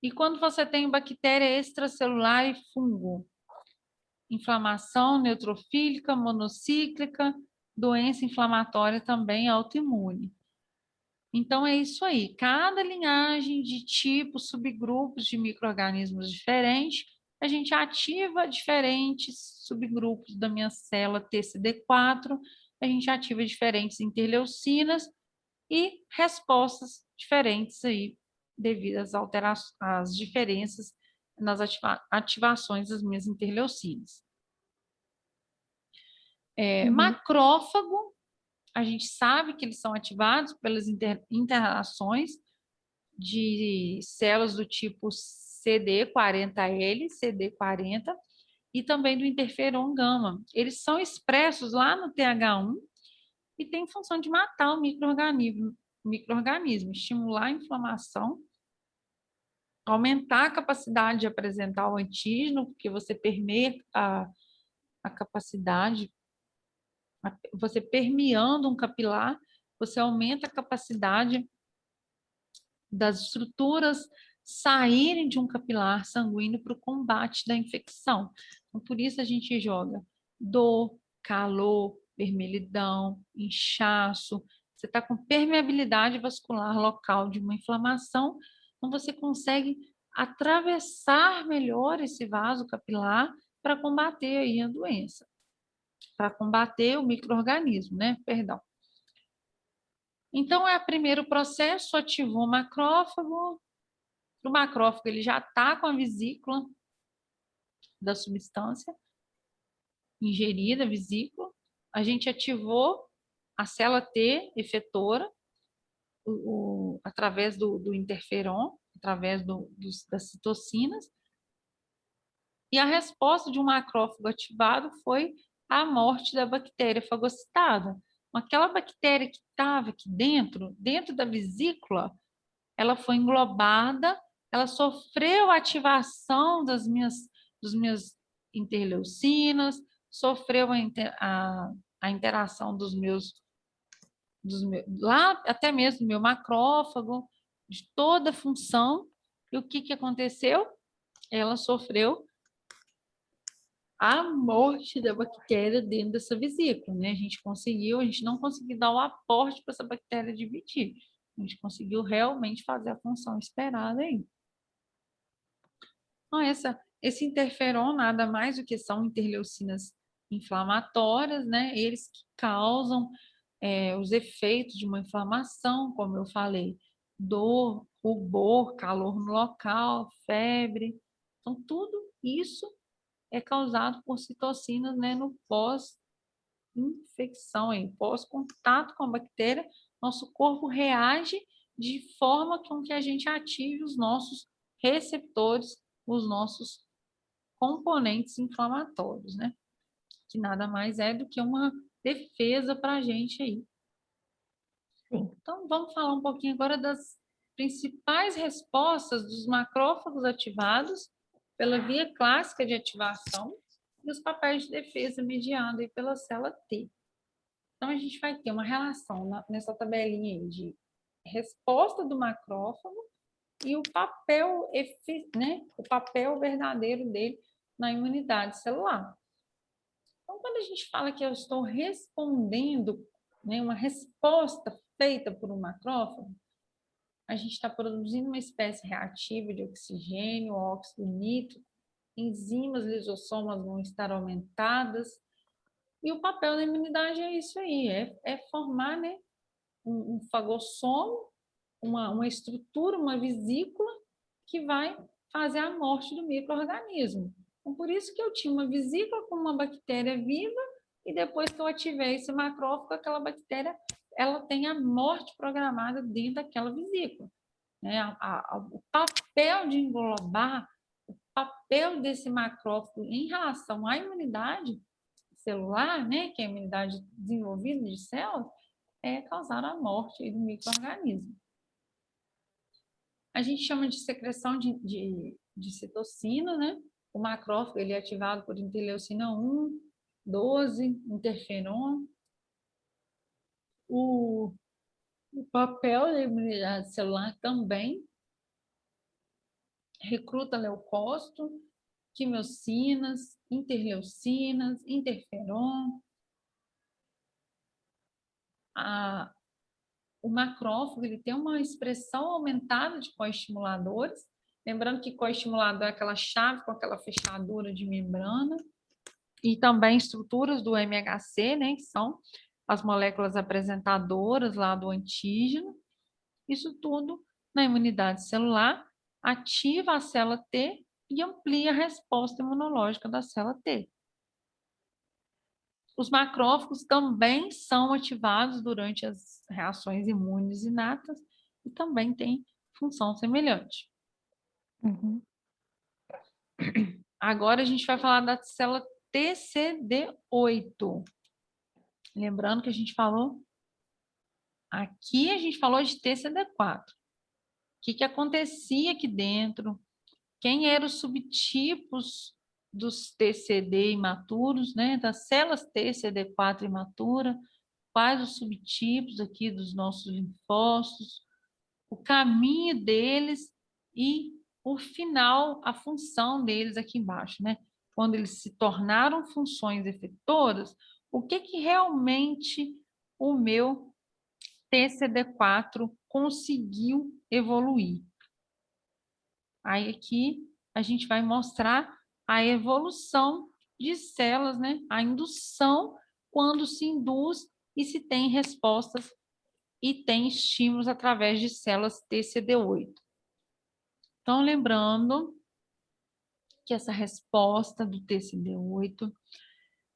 E quando você tem bactéria extracelular e fungo, inflamação neutrofílica, monocíclica, doença inflamatória também autoimune. Então é isso aí. Cada linhagem de tipos, subgrupos de micro-organismos diferentes a gente ativa diferentes subgrupos da minha célula TCD4, a gente ativa diferentes interleucinas e respostas diferentes aí, devido às alterações, às diferenças nas ativações das minhas interleucinas. Macrófago, a gente sabe que eles são ativados pelas interações de células do tipo CD40L, CD40 e também do interferon gama. Eles são expressos lá no TH1 e têm função de matar o micro-organismo, estimular a inflamação, aumentar a capacidade de apresentar o antígeno, porque você permeia a capacidade, você permeando um capilar, você aumenta a capacidade das estruturas saírem de um capilar sanguíneo para o combate da infecção. Então, por isso a gente joga dor, calor, vermelhidão, inchaço. Você está com permeabilidade vascular local de uma inflamação, então você consegue atravessar melhor esse vaso capilar para combater aí a doença, para combater o micro-organismo, né? Perdão. Então, é o primeiro processo, ativou o macrófago. O macrófago ele já está com a vesícula da substância ingerida, vesícula. A gente ativou a célula T efetora através do interferon, através das citocinas. E a resposta de um macrófago ativado foi a morte da bactéria fagocitada. Aquela bactéria que estava aqui dentro da vesícula, ela foi englobada, ela sofreu a ativação dos meus interleucinas, sofreu a interação lá até mesmo do meu macrófago, de toda a função. E o que aconteceu? Ela sofreu a morte da bactéria dentro dessa vesícula, né? A gente não conseguiu dar o aporte para essa bactéria dividir. A gente conseguiu realmente fazer a função esperada aí. Então, esse interferon nada mais do que são interleucinas inflamatórias, né? Eles que causam os efeitos de uma inflamação, como eu falei, dor, rubor, calor no local, febre. Então, tudo isso é causado por citocinas, né, no pós-infecção, pós-contato com a bactéria, nosso corpo reage de forma com que a gente ative os nossos receptores, os nossos componentes inflamatórios, né? Que nada mais é do que uma defesa para a gente aí. Sim. Então, vamos falar um pouquinho agora das principais respostas dos macrófagos ativados pela via clássica de ativação e os papéis de defesa mediados pela célula T. Então, a gente vai ter uma relação nessa tabelinha aí de resposta do macrófago e o papel, né, o papel verdadeiro dele na imunidade celular. Então, quando a gente fala que eu estou respondendo, né, uma resposta feita por um macrófago, a gente está produzindo uma espécie reativa de oxigênio, óxido nítrico, enzimas lisossomas vão estar aumentadas, e o papel da imunidade é isso aí, é formar, né, um fagossomo, uma estrutura, uma vesícula que vai fazer a morte do micro-organismo. Então, por isso que eu tinha uma vesícula com uma bactéria viva e depois que eu ativei esse macrófago, aquela bactéria ela tem a morte programada dentro daquela vesícula. Né? O papel de englobar, o papel desse macrófago em relação à imunidade celular, né, que é a imunidade desenvolvida de células, é causar a morte do micro-organismo. A gente chama de secreção de citocina, né? O macrófago ele é ativado por interleucina 1, 12, interferon. O papel da imunidade celular também recruta leucócito, quimiocinas, interleucinas, interferon. O macrófago ele tem uma expressão aumentada de coestimuladores Lembrando que coestimulador é aquela chave com aquela fechadura de membrana. E também estruturas do MHC, né, que são as moléculas apresentadoras lá do antígeno. Isso tudo na imunidade celular ativa a célula T e amplia a resposta imunológica da célula T. Os macrófagos também são ativados durante as reações imunes inatas e também têm função semelhante. Uhum. Agora a gente vai falar da célula TCD8. Lembrando que a gente falou, aqui a gente falou de TCD4. O que acontecia aqui dentro? Quem eram os subtipos dos TCD imaturos, né? Das células TCD4 imatura? Quais os subtipos aqui dos nossos linfócitos? O caminho deles e o final, a função deles aqui embaixo, né? Quando eles se tornaram funções efetoras, o que realmente o meu TCD4 conseguiu evoluir? Aí aqui a gente vai mostrar a evolução de células, né? A indução quando se induz e se tem respostas e tem estímulos através de células TCD8. Então, lembrando que essa resposta do TCD8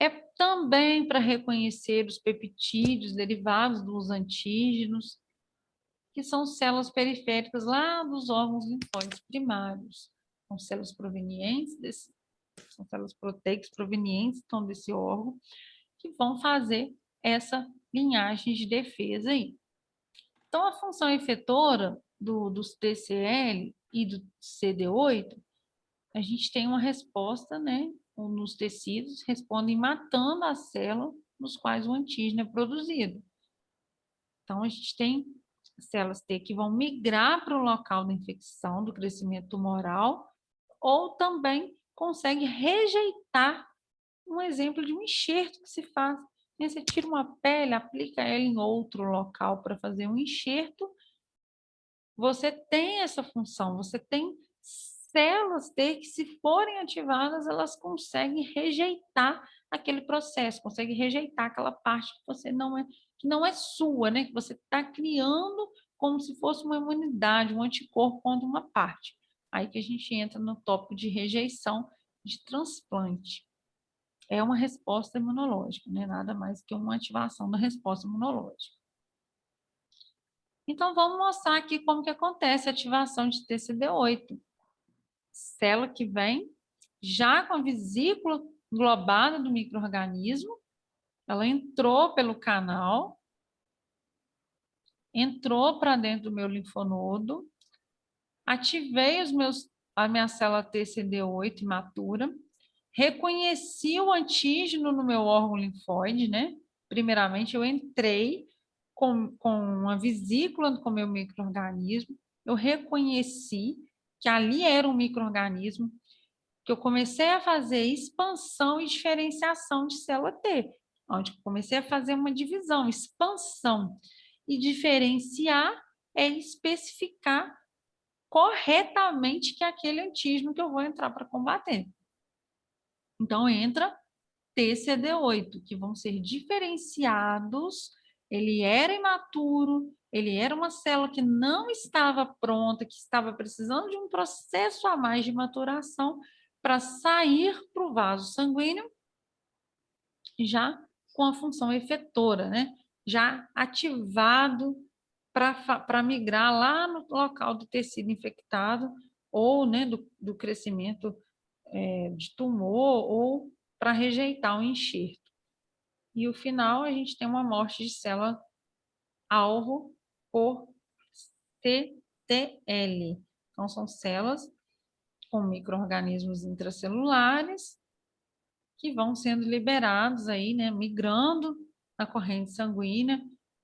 é também para reconhecer os peptídeos derivados dos antígenos, que são células periféricas lá dos órgãos linfóides primários. São células provenientes são células proteicas provenientes então, desse órgão, que vão fazer essa linhagem de defesa aí. Então, a função efetora dos TCL e do CD8, a gente tem uma resposta, né? Nos tecidos, respondem matando a célula nos quais o antígeno é produzido. Então, a gente tem células T que vão migrar para o local da infecção, do crescimento tumoral, ou também consegue rejeitar um exemplo de um enxerto que se faz. Você tira uma pele, aplica ela em outro local para fazer um enxerto, você tem essa função, você tem células T que, se forem ativadas, elas conseguem rejeitar aquele processo, conseguem rejeitar aquela parte que você que não é sua, né? Que você está criando como se fosse uma imunidade, um anticorpo contra uma parte. Aí que a gente entra no tópico de rejeição de transplante. É uma resposta imunológica, né? Nada mais que uma ativação da resposta imunológica. Então, vamos mostrar aqui como que acontece a ativação de TCD8. Célula que vem já com a vesícula englobada do micro-organismo, ela entrou pelo canal, entrou para dentro do meu linfonodo, ativei a minha célula TCD8 imatura, reconheci o antígeno no meu órgão linfóide, né? Primeiramente, eu entrei com uma vesícula com o meu micro-organismo, eu reconheci que ali era um micro-organismo, que eu comecei a fazer expansão e diferenciação de célula T, onde eu comecei a fazer uma divisão, expansão. E diferenciar é especificar corretamente que é aquele antígeno que eu vou entrar para combater. Então, entra TCD8, que vão ser diferenciados. Ele era imaturo, ele era uma célula que não estava pronta, que estava precisando de um processo a mais de maturação para sair para o vaso sanguíneo, já com a função efetora, né? Já ativado para migrar lá no local do tecido infectado ou, né, do crescimento de tumor ou para rejeitar o enxerto. E o final, a gente tem uma morte de célula alvo por TTL. Então, são células com micro-organismos intracelulares que vão sendo liberados aí, né, migrando na corrente sanguínea.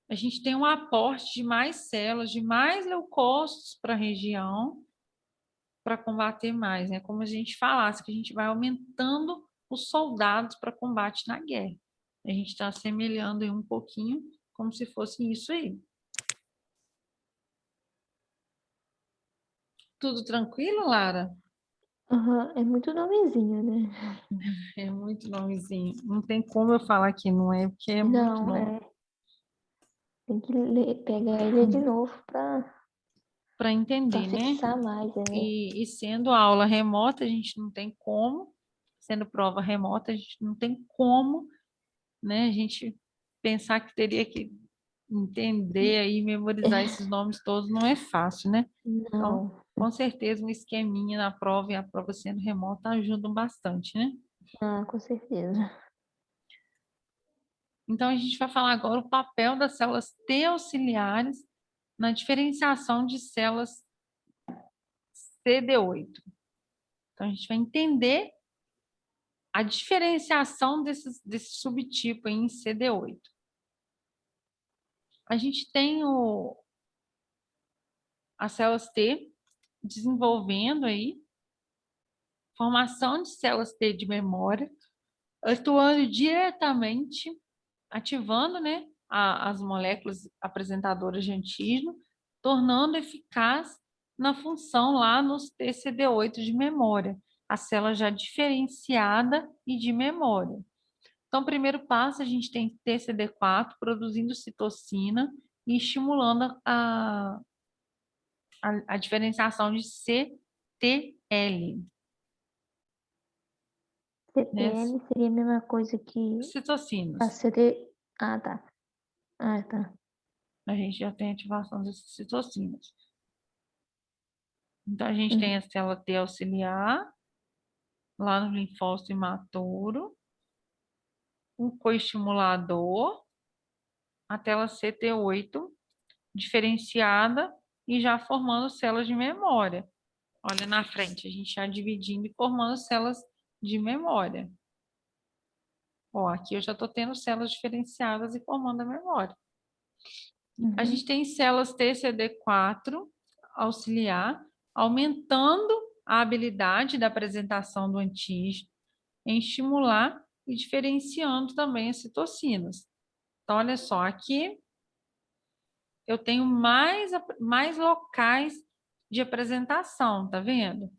A gente tem um aporte de mais células, de mais leucócitos para a região, para combater mais, né? Como a gente falasse, que a gente vai aumentando os soldados para combate na guerra. A gente está assemelhando aí um pouquinho como se fosse isso aí. Tudo tranquilo, Lara? Aham, é muito nomezinho, né? É muito nomezinho. Não tem como eu falar que não é, porque é muito Não, nome. tem que pegar ele de novo Para pra entender, né? fixar mais, né? E sendo aula remota, a gente não tem como, sendo prova remota, a gente não tem como, né? A gente pensar que teria que entender aí, memorizar esses nomes todos, não é fácil, né? Então, Não, com certeza, um esqueminha na prova e a prova sendo remota ajudam bastante, né? ah, com certeza. Então, a gente vai falar agora o papel das células T auxiliares na diferenciação de células CD8. Então, a gente vai entender a diferenciação desse subtipo em CD8. A gente tem as células T desenvolvendo aí formação de células T de memória, atuando diretamente, ativando, né, as moléculas apresentadoras de antígeno, tornando eficaz na função lá nos TCD8 de memória, a célula já diferenciada e de memória. Então, primeiro passo, a gente tem TCD4 produzindo citocina e estimulando a diferenciação de CTL, né? CTL seria a mesma coisa que a Citocinas. CD. Ah, tá. Ah, tá. A gente já tem ativação dessas citocinas. Então, a gente tem Uhum. a célula T auxiliar, lá no linfócito imaturo, um coestimulador, a tela CT8, diferenciada e já formando células de memória. Olha na frente, a gente já dividindo e formando células de memória. Ó, aqui eu já estou tendo células diferenciadas e formando a memória. A gente Uhum. tem células TCD4 auxiliar, aumentando a habilidade da apresentação do antígeno em estimular e diferenciando também as citocinas. Então, olha só, aqui eu tenho mais locais de apresentação, tá vendo?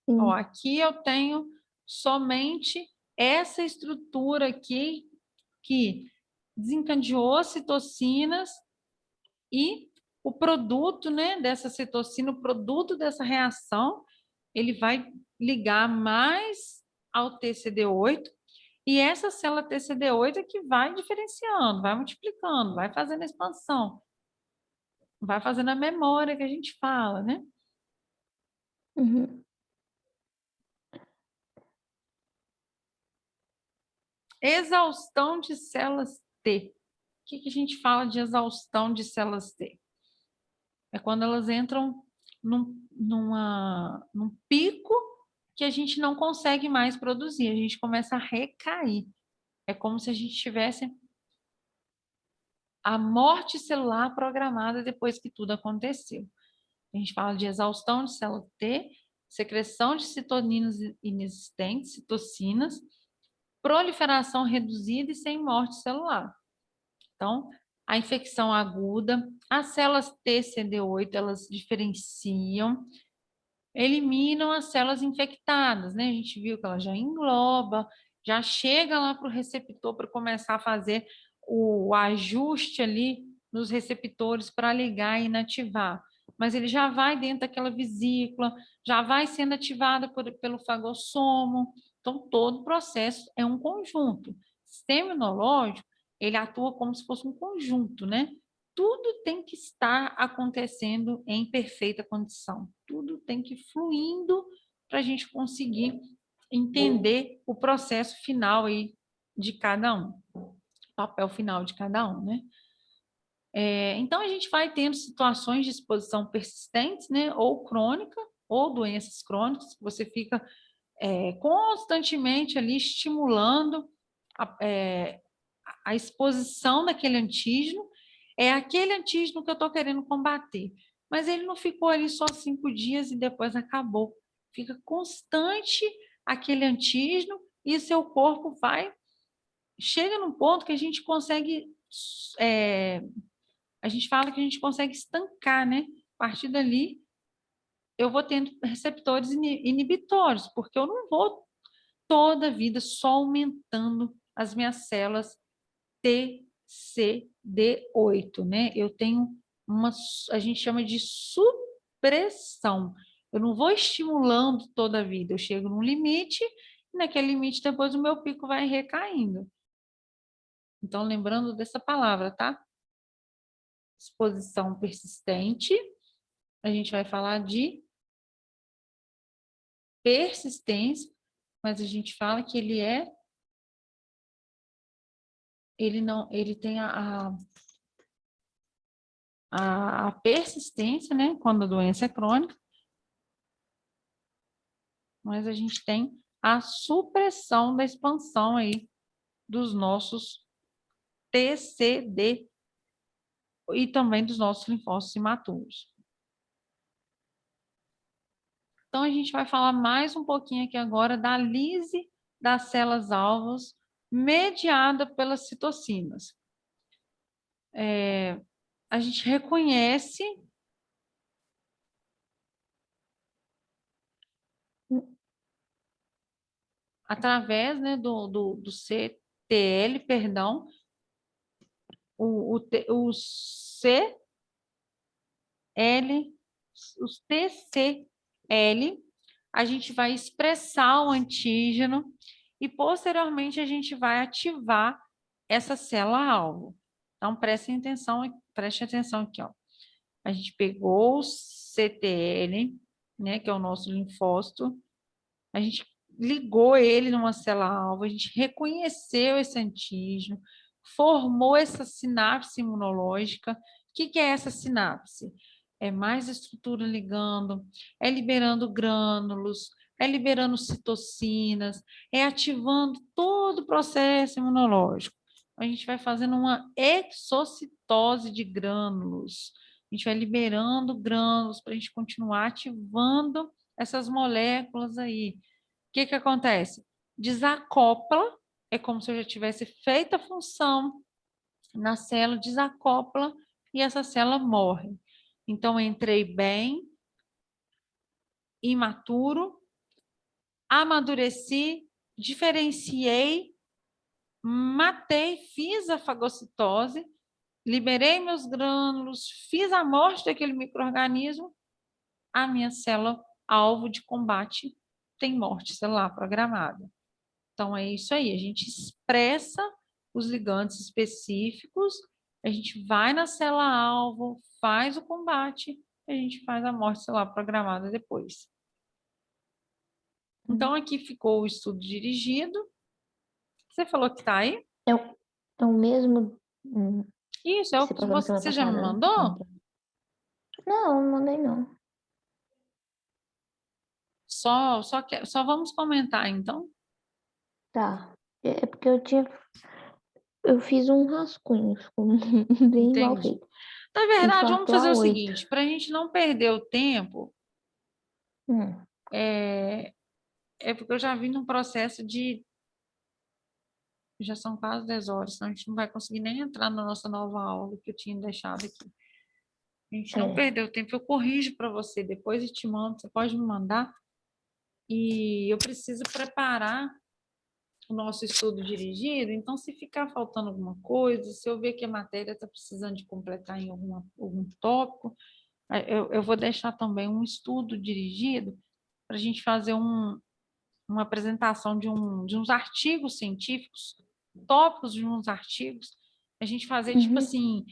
Ó, Sim. aqui eu tenho somente essa estrutura aqui que desencadeou citocinas e o produto, né, dessa citocina, o produto dessa reação, ele vai ligar mais ao TCD8 e essa célula TCD8 é que vai diferenciando, vai multiplicando, vai fazendo a expansão, vai fazendo a memória que a gente fala, né? Uhum. Exaustão de células T. O que a gente fala de exaustão de células T? É quando elas entram num pico que a gente não consegue mais produzir, a gente começa a recair. É como se a gente tivesse a morte celular programada depois que tudo aconteceu. A gente fala de exaustão de célula T, secreção de citoninas inexistentes, citocinas, proliferação reduzida e sem morte celular. Então, a infecção aguda, as células TCD8, elas diferenciam, eliminam as células infectadas, né? A gente viu que ela já engloba, já chega lá para o receptor para começar a fazer o ajuste ali nos receptores para ligar e inativar. Mas ele já vai dentro daquela vesícula, já vai sendo ativada pelo fagossomo. Então, todo o processo é um conjunto. O sistema imunológico, ele atua como se fosse um conjunto, né? Tudo tem que estar acontecendo em perfeita condição. Tudo tem que ir fluindo para a gente conseguir entender o processo final aí de cada um, o papel final de cada um, né? Então a gente vai tendo situações de exposição persistentes, né, ou crônica, ou doenças crônicas, que você fica constantemente ali estimulando a, é, a exposição daquele antígeno, é aquele antígeno que eu estou querendo combater. Mas ele não ficou ali só 5 dias e depois acabou. Fica constante aquele antígeno e seu corpo vai. Chega num ponto que a gente consegue. A gente fala que a gente consegue estancar, né? A partir dali, eu vou tendo receptores inibitórios, porque eu não vou toda a vida só aumentando as minhas células TCD8, né? Eu tenho a gente chama de supressão. Eu não vou estimulando toda a vida, eu chego num limite, e naquele limite depois o meu pico vai recaindo. Então, lembrando dessa palavra, tá? Exposição persistente, a gente vai falar de persistência, mas a gente fala que ele não, ele tem a persistência, né, quando a doença é crônica, mas a gente tem a supressão da expansão aí dos nossos TCD e também dos nossos linfócitos imaturos. Então, a gente vai falar mais um pouquinho aqui agora da lise das células-alvos mediada pelas citocinas. A gente reconhece através, né, do CTL, perdão, os TCL, a gente vai expressar o antígeno e posteriormente a gente vai ativar essa célula-alvo. Então, preste atenção aqui, ó. A gente pegou o CTL, né, que é o nosso linfócito, a gente ligou ele numa célula-alvo, a gente reconheceu esse antígeno, formou essa sinapse imunológica. O que é essa sinapse? É mais estrutura ligando, é liberando grânulos, é liberando citocinas, é ativando todo o processo imunológico. A gente vai fazendo uma exocitose de grânulos. A gente vai liberando grânulos para a gente continuar ativando essas moléculas aí. O que acontece? Desacopla, é como se eu já tivesse feito a função na célula, desacopla e essa célula morre. Então, entrei bem, imaturo, amadureci, diferenciei, matei, fiz a fagocitose, liberei meus grânulos, fiz a morte daquele micro-organismo, a minha célula alvo de combate tem morte celular programada. Então, é isso aí, a gente expressa os ligantes específicos, a gente vai na célula-alvo, faz o combate, e a gente faz a morte celular programada depois. Então, aqui ficou o estudo dirigido. Você falou que está aí? É o mesmo Isso, é o que você que passou na semana você já me passada, né? mandou? Não, não mandei não. Só vamos comentar, então? Tá. É porque eu fiz um rascunho, ficou bem mal Entendi. feito. Na Tem que verdade, vamos faltou a fazer o 8. seguinte, para a gente não perder o tempo, Hum, é porque eu já vi num processo de. Já são quase 10 horas, então a gente não vai conseguir nem entrar na nossa nova aula que eu tinha deixado aqui. A gente não é. perdeu tempo, eu corrijo para você, depois eu te mando, você pode me mandar. E eu preciso preparar o nosso estudo dirigido, então se ficar faltando alguma coisa, se eu ver que a matéria está precisando de completar em algum tópico, eu vou deixar também um estudo dirigido para a gente fazer uma apresentação de uns artigos científicos, tópicos de uns artigos, a gente fazer tipo Uhum, assim,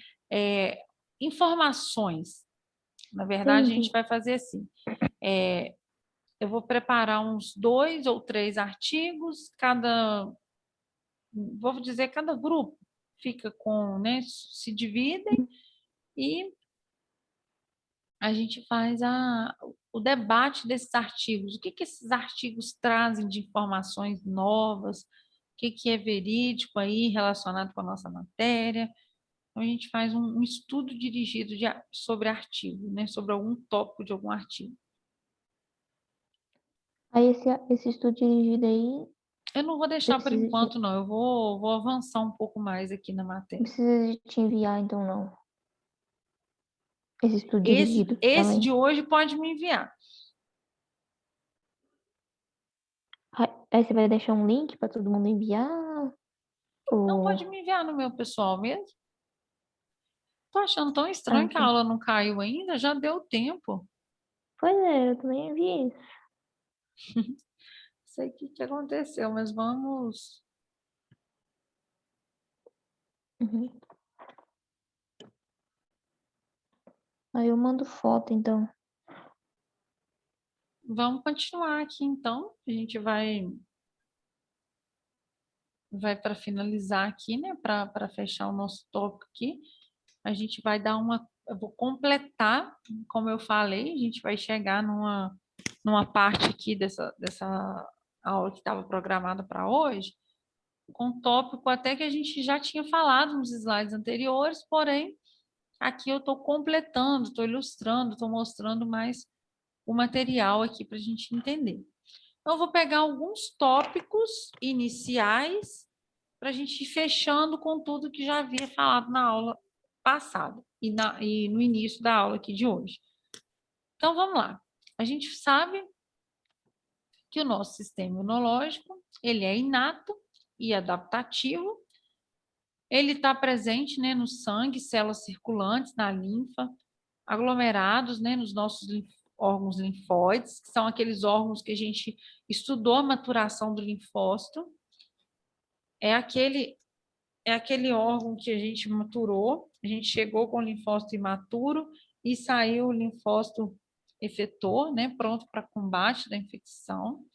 informações. Na verdade, a gente entendi. vai fazer assim. Eu vou preparar uns 2 ou 3 artigos, vou dizer, cada grupo fica com, né, se dividem e a gente faz o debate desses artigos. O que esses artigos trazem de informações novas? O que é verídico aí relacionado com a nossa matéria? Então, a gente faz um estudo dirigido sobre artigo, né? Sobre algum tópico de algum artigo. Aí esse estudo dirigido aí, Eu não vou deixar por precisa de, enquanto, não. Eu vou avançar um pouco mais aqui na não matéria. precisa de te enviar, então não. Esse estudo dividido Esse também. de hoje pode me enviar. Aí você vai deixar um link para todo mundo enviar? Não Ou... pode me enviar no meu pessoal mesmo. Tô achando tão Ah, estranho que a tá. aula não caiu ainda, já deu tempo. Pois é, eu também vi isso. Não sei o que que aconteceu, mas vamos. Uhum. Aí eu mando foto, então. Vamos continuar aqui então. A gente vai para finalizar aqui, né? Para fechar o nosso tópico aqui. A gente vai dar uma. Eu vou completar, como eu falei, a gente vai chegar numa parte aqui dessa aula que estava programada para hoje, com um tópico até que a gente já tinha falado nos slides anteriores, porém, aqui eu estou completando, estou ilustrando, estou mostrando mais o material aqui para a gente entender. Então, eu vou pegar alguns tópicos iniciais para a gente ir fechando com tudo que já havia falado na aula passada e no início da aula aqui de hoje. Então, vamos lá. A gente sabe que o nosso sistema imunológico, ele é inato e adaptativo. Ele está presente, né, no sangue, células circulantes, na linfa, aglomerados, né, nos nossos órgãos linfóides, que são aqueles órgãos que a gente estudou a maturação do linfócito. É aquele órgão que a gente maturou, a gente chegou com o linfócito imaturo e saiu o linfócito efetor, né, pronto para combate da infecção.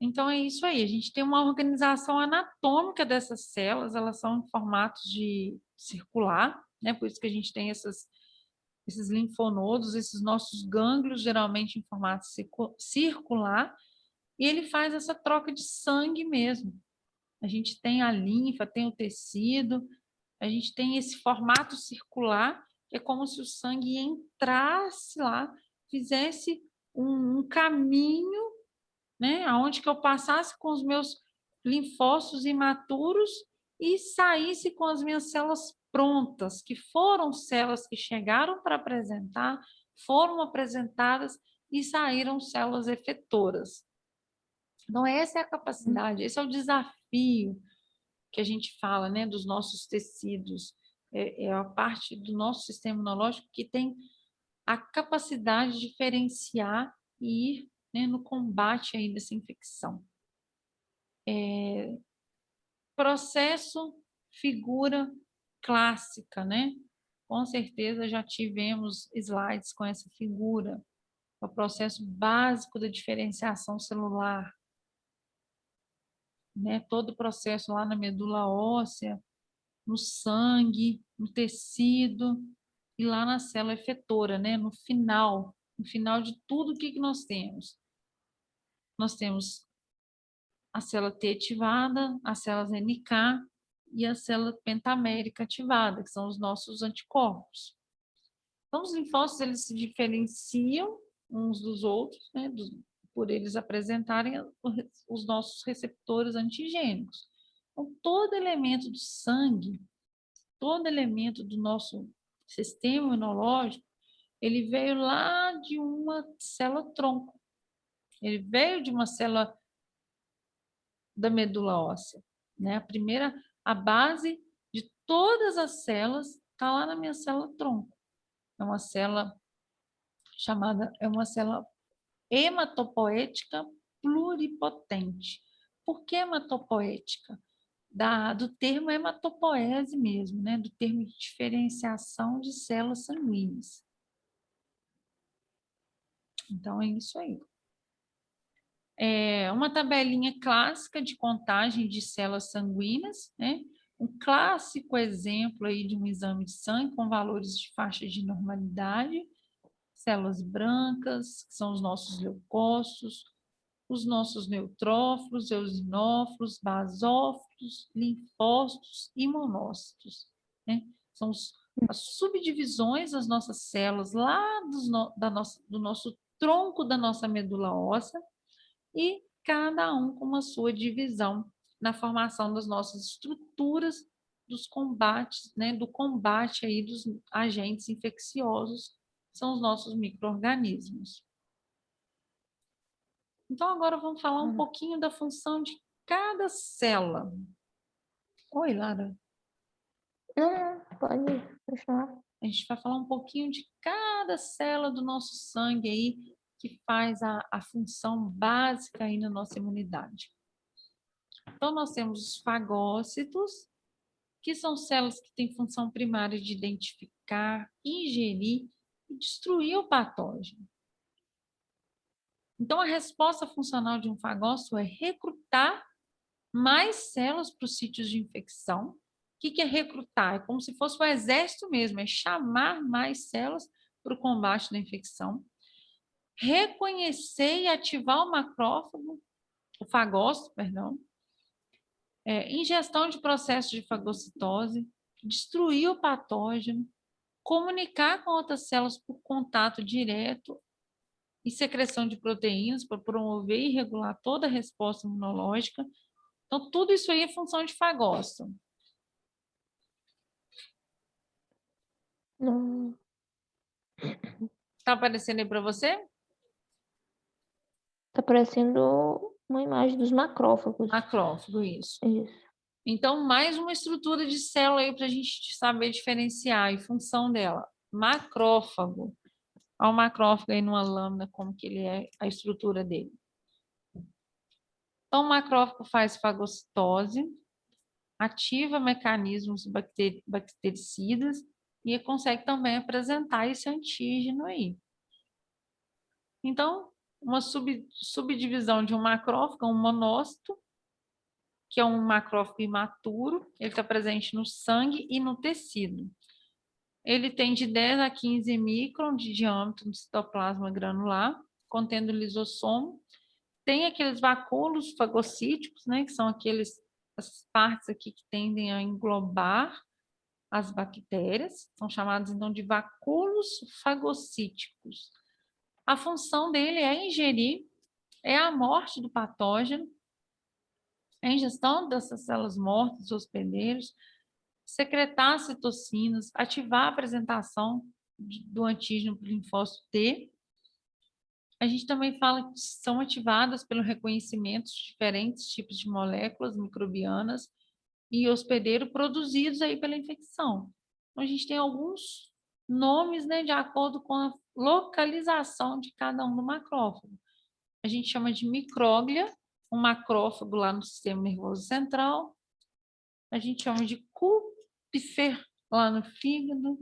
Então, é isso aí. A gente tem uma organização anatômica dessas células, elas são em formatos de circular, né? Por isso que a gente tem esses linfonodos, esses nossos gânglios, geralmente em formato circular, e ele faz essa troca de sangue mesmo. A gente tem a linfa, tem o tecido, a gente tem esse formato circular, que é como se o sangue entrasse lá, fizesse um caminho, né, aonde que eu passasse com os meus linfócitos imaturos e saísse com as minhas células prontas, que foram células que chegaram para apresentar, foram apresentadas e saíram células efetoras. Então, essa é a capacidade, esse é o desafio que a gente fala, né, dos nossos tecidos. É a parte do nosso sistema imunológico que tem a capacidade de diferenciar e ir, né, no combate aí dessa infecção. Processo, figura clássica, né? Com certeza já tivemos slides com essa figura. É o processo básico da diferenciação celular, né? Todo o processo lá na medula óssea, no sangue, no tecido e lá na célula efetora, né? No final de tudo, o que que nós temos? Nós temos a célula T ativada, as células NK e a célula pentamérica ativada, que são os nossos anticorpos. Então, os linfócitos, eles se diferenciam uns dos outros, né, por eles apresentarem os nossos receptores antigênicos. Então, todo elemento do sangue, todo elemento do nosso sistema imunológico, ele veio lá de uma célula-tronco. Ele veio de uma célula da medula óssea, né? A base de todas as células está lá na minha célula-tronco. É uma célula hematopoética pluripotente. Por que hematopoética? Do termo hematopoese mesmo, né? Do termo de diferenciação de células sanguíneas. Então, é isso aí. É uma tabelinha clássica de contagem de células sanguíneas, né? Um clássico exemplo aí de um exame de sangue com valores de faixa de normalidade, células brancas, que são os nossos leucócitos, os nossos neutrófilos, eosinófilos, basófilos, linfócitos e monócitos, né? São as subdivisões das nossas células lá do nosso tronco da nossa medula óssea, e cada um com uma sua divisão na formação das nossas estruturas dos combates, né, do combate aí dos agentes infecciosos, são os nossos micro-organismos. Então, agora vamos falar um pouquinho da função de cada célula. Oi, Lara. Não, pode continuar. A gente vai falar um pouquinho de cada célula do nosso sangue aí, que faz a função básica aí na nossa imunidade. Então, nós temos os fagócitos, que são células que têm função primária de identificar, ingerir e destruir o patógeno. Então, a resposta funcional de um fagócito é recrutar mais células para os sítios de infecção. O que é recrutar? É como se fosse o exército mesmo, é chamar mais células para o combate da infecção. Reconhecer e ativar o macrófago, o fagócito, perdão. Ingestão de processos de fagocitose, destruir o patógeno, comunicar com outras células por contato direto e secreção de proteínas para promover e regular toda a resposta imunológica. Então, tudo isso aí é função de fagócito. Não. Está aparecendo aí para você? Tá parecendo uma imagem dos macrófagos. Macrófago, isso. Isso. Então, mais uma estrutura de célula aí para a gente saber diferenciar e função dela. Macrófago. Olha o macrófago aí numa lâmina, como que ele é, a estrutura dele. Então, o macrófago faz fagocitose, ativa mecanismos bactericidas e consegue também apresentar esse antígeno aí. Então, uma subdivisão de um macrófago, um monócito, que é um macrófago imaturo, ele está presente no sangue e no tecido. Ele tem de 10 a 15 microns de diâmetro no citoplasma granular, contendo lisossomo. Tem aqueles vacúolos fagocíticos, né, que são as partes aqui que tendem a englobar as bactérias, são chamados então de vacúolos fagocíticos. A função dele é ingerir, é a morte do patógeno, a ingestão dessas células mortas, hospedeiros, secretar citocinas, ativar a apresentação do antígeno para o linfócito T. A gente também fala que são ativadas pelo reconhecimento de diferentes tipos de moléculas microbianas e hospedeiro produzidos aí pela infecção. Então, a gente tem alguns nomes, né, de acordo com a localização de cada um do macrófago. A gente chama de micróglia, um macrófago lá no sistema nervoso central. A gente chama de Kupfer lá no fígado,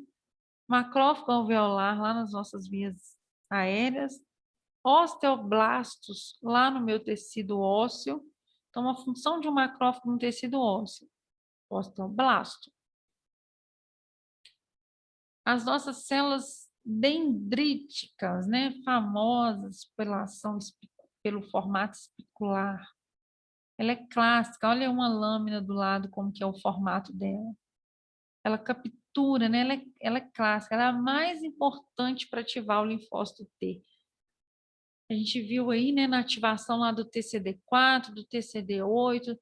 macrófago alveolar lá nas nossas vias aéreas, osteoblastos lá no meu tecido ósseo. Então, a função de um macrófago no tecido ósseo, osteoblasto. As nossas células dendríticas, né, famosas pela ação, pelo formato espicular. Ela é clássica, olha uma lâmina do lado, como que é o formato dela. Ela captura, né, ela é clássica, ela é a mais importante para ativar o linfócito T. A gente viu aí, né, na ativação lá do TCD4, do TCD8,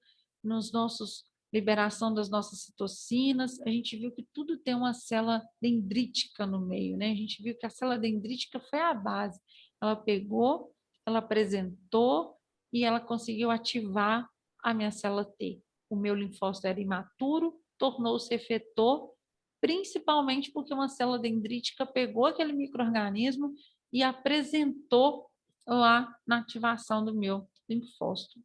liberação das nossas citocinas, a gente viu que tudo tem uma célula dendrítica no meio, né? A gente viu que a célula dendrítica foi a base. Ela pegou, ela apresentou e ela conseguiu ativar a minha célula T. O meu linfócito era imaturo, tornou-se efetor, principalmente porque uma célula dendrítica pegou aquele micro-organismo e apresentou lá na ativação do meu linfócito.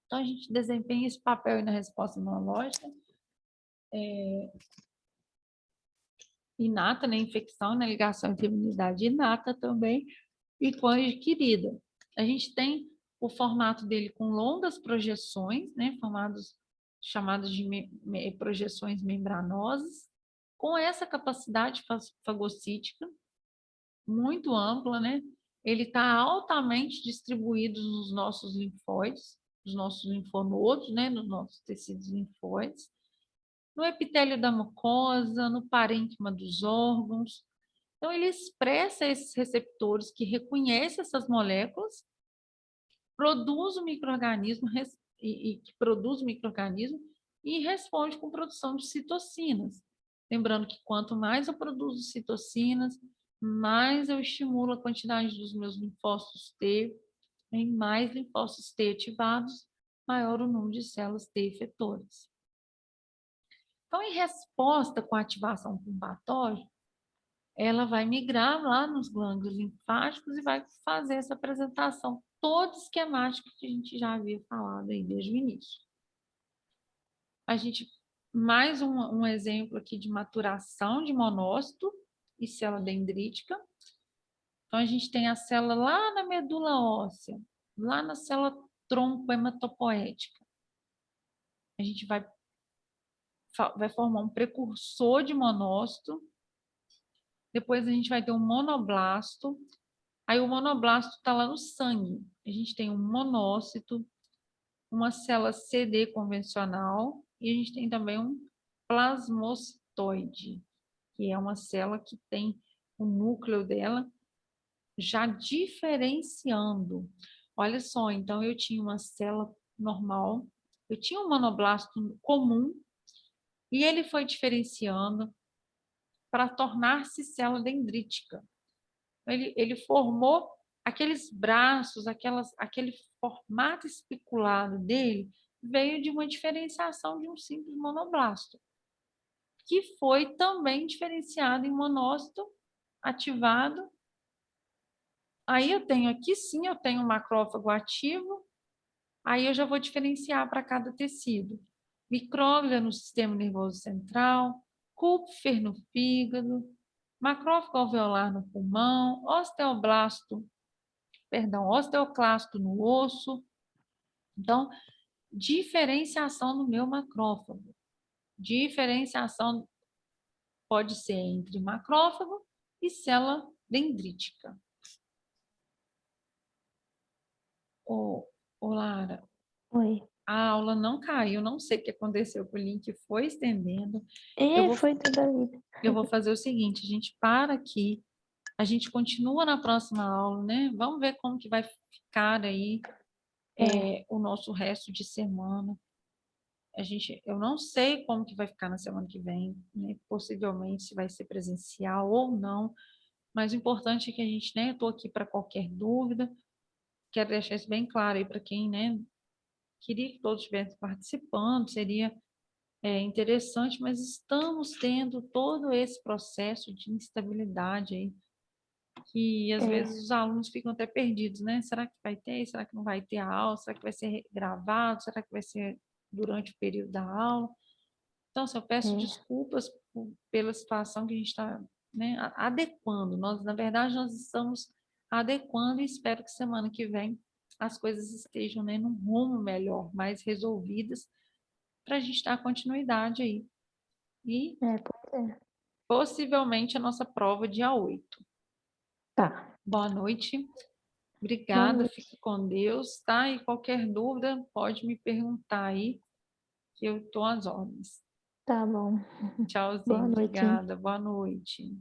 Então, a gente desempenha esse papel aí na resposta imunológica inata, né? Infecção, na ligação entre imunidade inata também e com a adquirida. A gente tem o formato dele com longas projeções, né? Chamadas de projeções membranosas, com essa capacidade fagocítica muito ampla, né? Ele está altamente distribuído nos nossos linfóides, nos nossos linfonodos, né? Nos nossos tecidos linfóides, no epitélio da mucosa, no parênquima dos órgãos. Então, ele expressa esses receptores que reconhecem essas moléculas, produz o micro-organismo e que produz o micro-organismo e responde com produção de citocinas. Lembrando que quanto mais eu produzo citocinas, mais eu estimulo a quantidade dos meus linfócitos T, em mais linfócitos T ativados, maior o número de células T efetoras. Então, em resposta com a ativação com o patógeno, ela vai migrar lá nos glândulos linfáticos e vai fazer essa apresentação toda esquemática que a gente já havia falado aí desde o início. A gente, mais um exemplo aqui de maturação de monócito e célula dendrítica. Então, a gente tem a célula lá na medula óssea, lá na célula tronco hematopoética. A gente vai formar um precursor de monócito, depois a gente vai ter um monoblasto, aí o monoblasto está lá no sangue. A gente tem um monócito, uma célula CD convencional e a gente tem também um plasmocitoide, que é uma célula que tem o núcleo dela já diferenciando. Olha só, então eu tinha uma célula normal, eu tinha um monoblasto comum e ele foi diferenciando para tornar-se célula dendrítica. Ele formou aqueles braços, aquele formato especulado dele veio de uma diferenciação de um simples monoblasto, que foi também diferenciado em monócito ativado. Aí eu tenho aqui sim, eu tenho um macrófago ativo, aí eu já vou diferenciar para cada tecido. Micróglia no sistema nervoso central, Kupfer no fígado, macrófago alveolar no pulmão, osteoclasto no osso. Então, diferenciação no meu macrófago. Diferenciação pode ser entre macrófago e célula dendrítica. Ô Lara, Oi. a aula não caiu, não sei o que aconteceu, o link foi estendendo. Foi toda a vida. Eu vou fazer o seguinte, a gente para aqui, a gente continua na próxima aula, né? Vamos ver como que vai ficar aí o nosso resto de semana. Eu não sei como que vai ficar na semana que vem, né? Possivelmente se vai ser presencial ou não, mas o importante é que a gente, né? Eu estou aqui para qualquer dúvida, quero deixar isso bem claro aí para quem, né? Queria que todos estivessem participando, seria interessante, mas estamos tendo todo esse processo de instabilidade aí, que às vezes os alunos ficam até perdidos, né? Será que vai ter? Será que não vai ter a aula? Será que vai ser gravado? Será que vai ser durante o período da aula? Então, assim, eu peço desculpas pela situação que a gente está, né, adequando. Na verdade, nós estamos adequando e espero que semana que vem as coisas estejam, né, num rumo melhor, mais resolvidas, para a gente dar continuidade aí. E Pois é. possivelmente a nossa prova dia 8. Tá. Boa noite. Boa Obrigada, noite. fique com Deus, tá? E qualquer dúvida, pode me perguntar aí, que eu estou às ordens. Tá bom. Boa Tchauzinho, noite. obrigada, boa noite.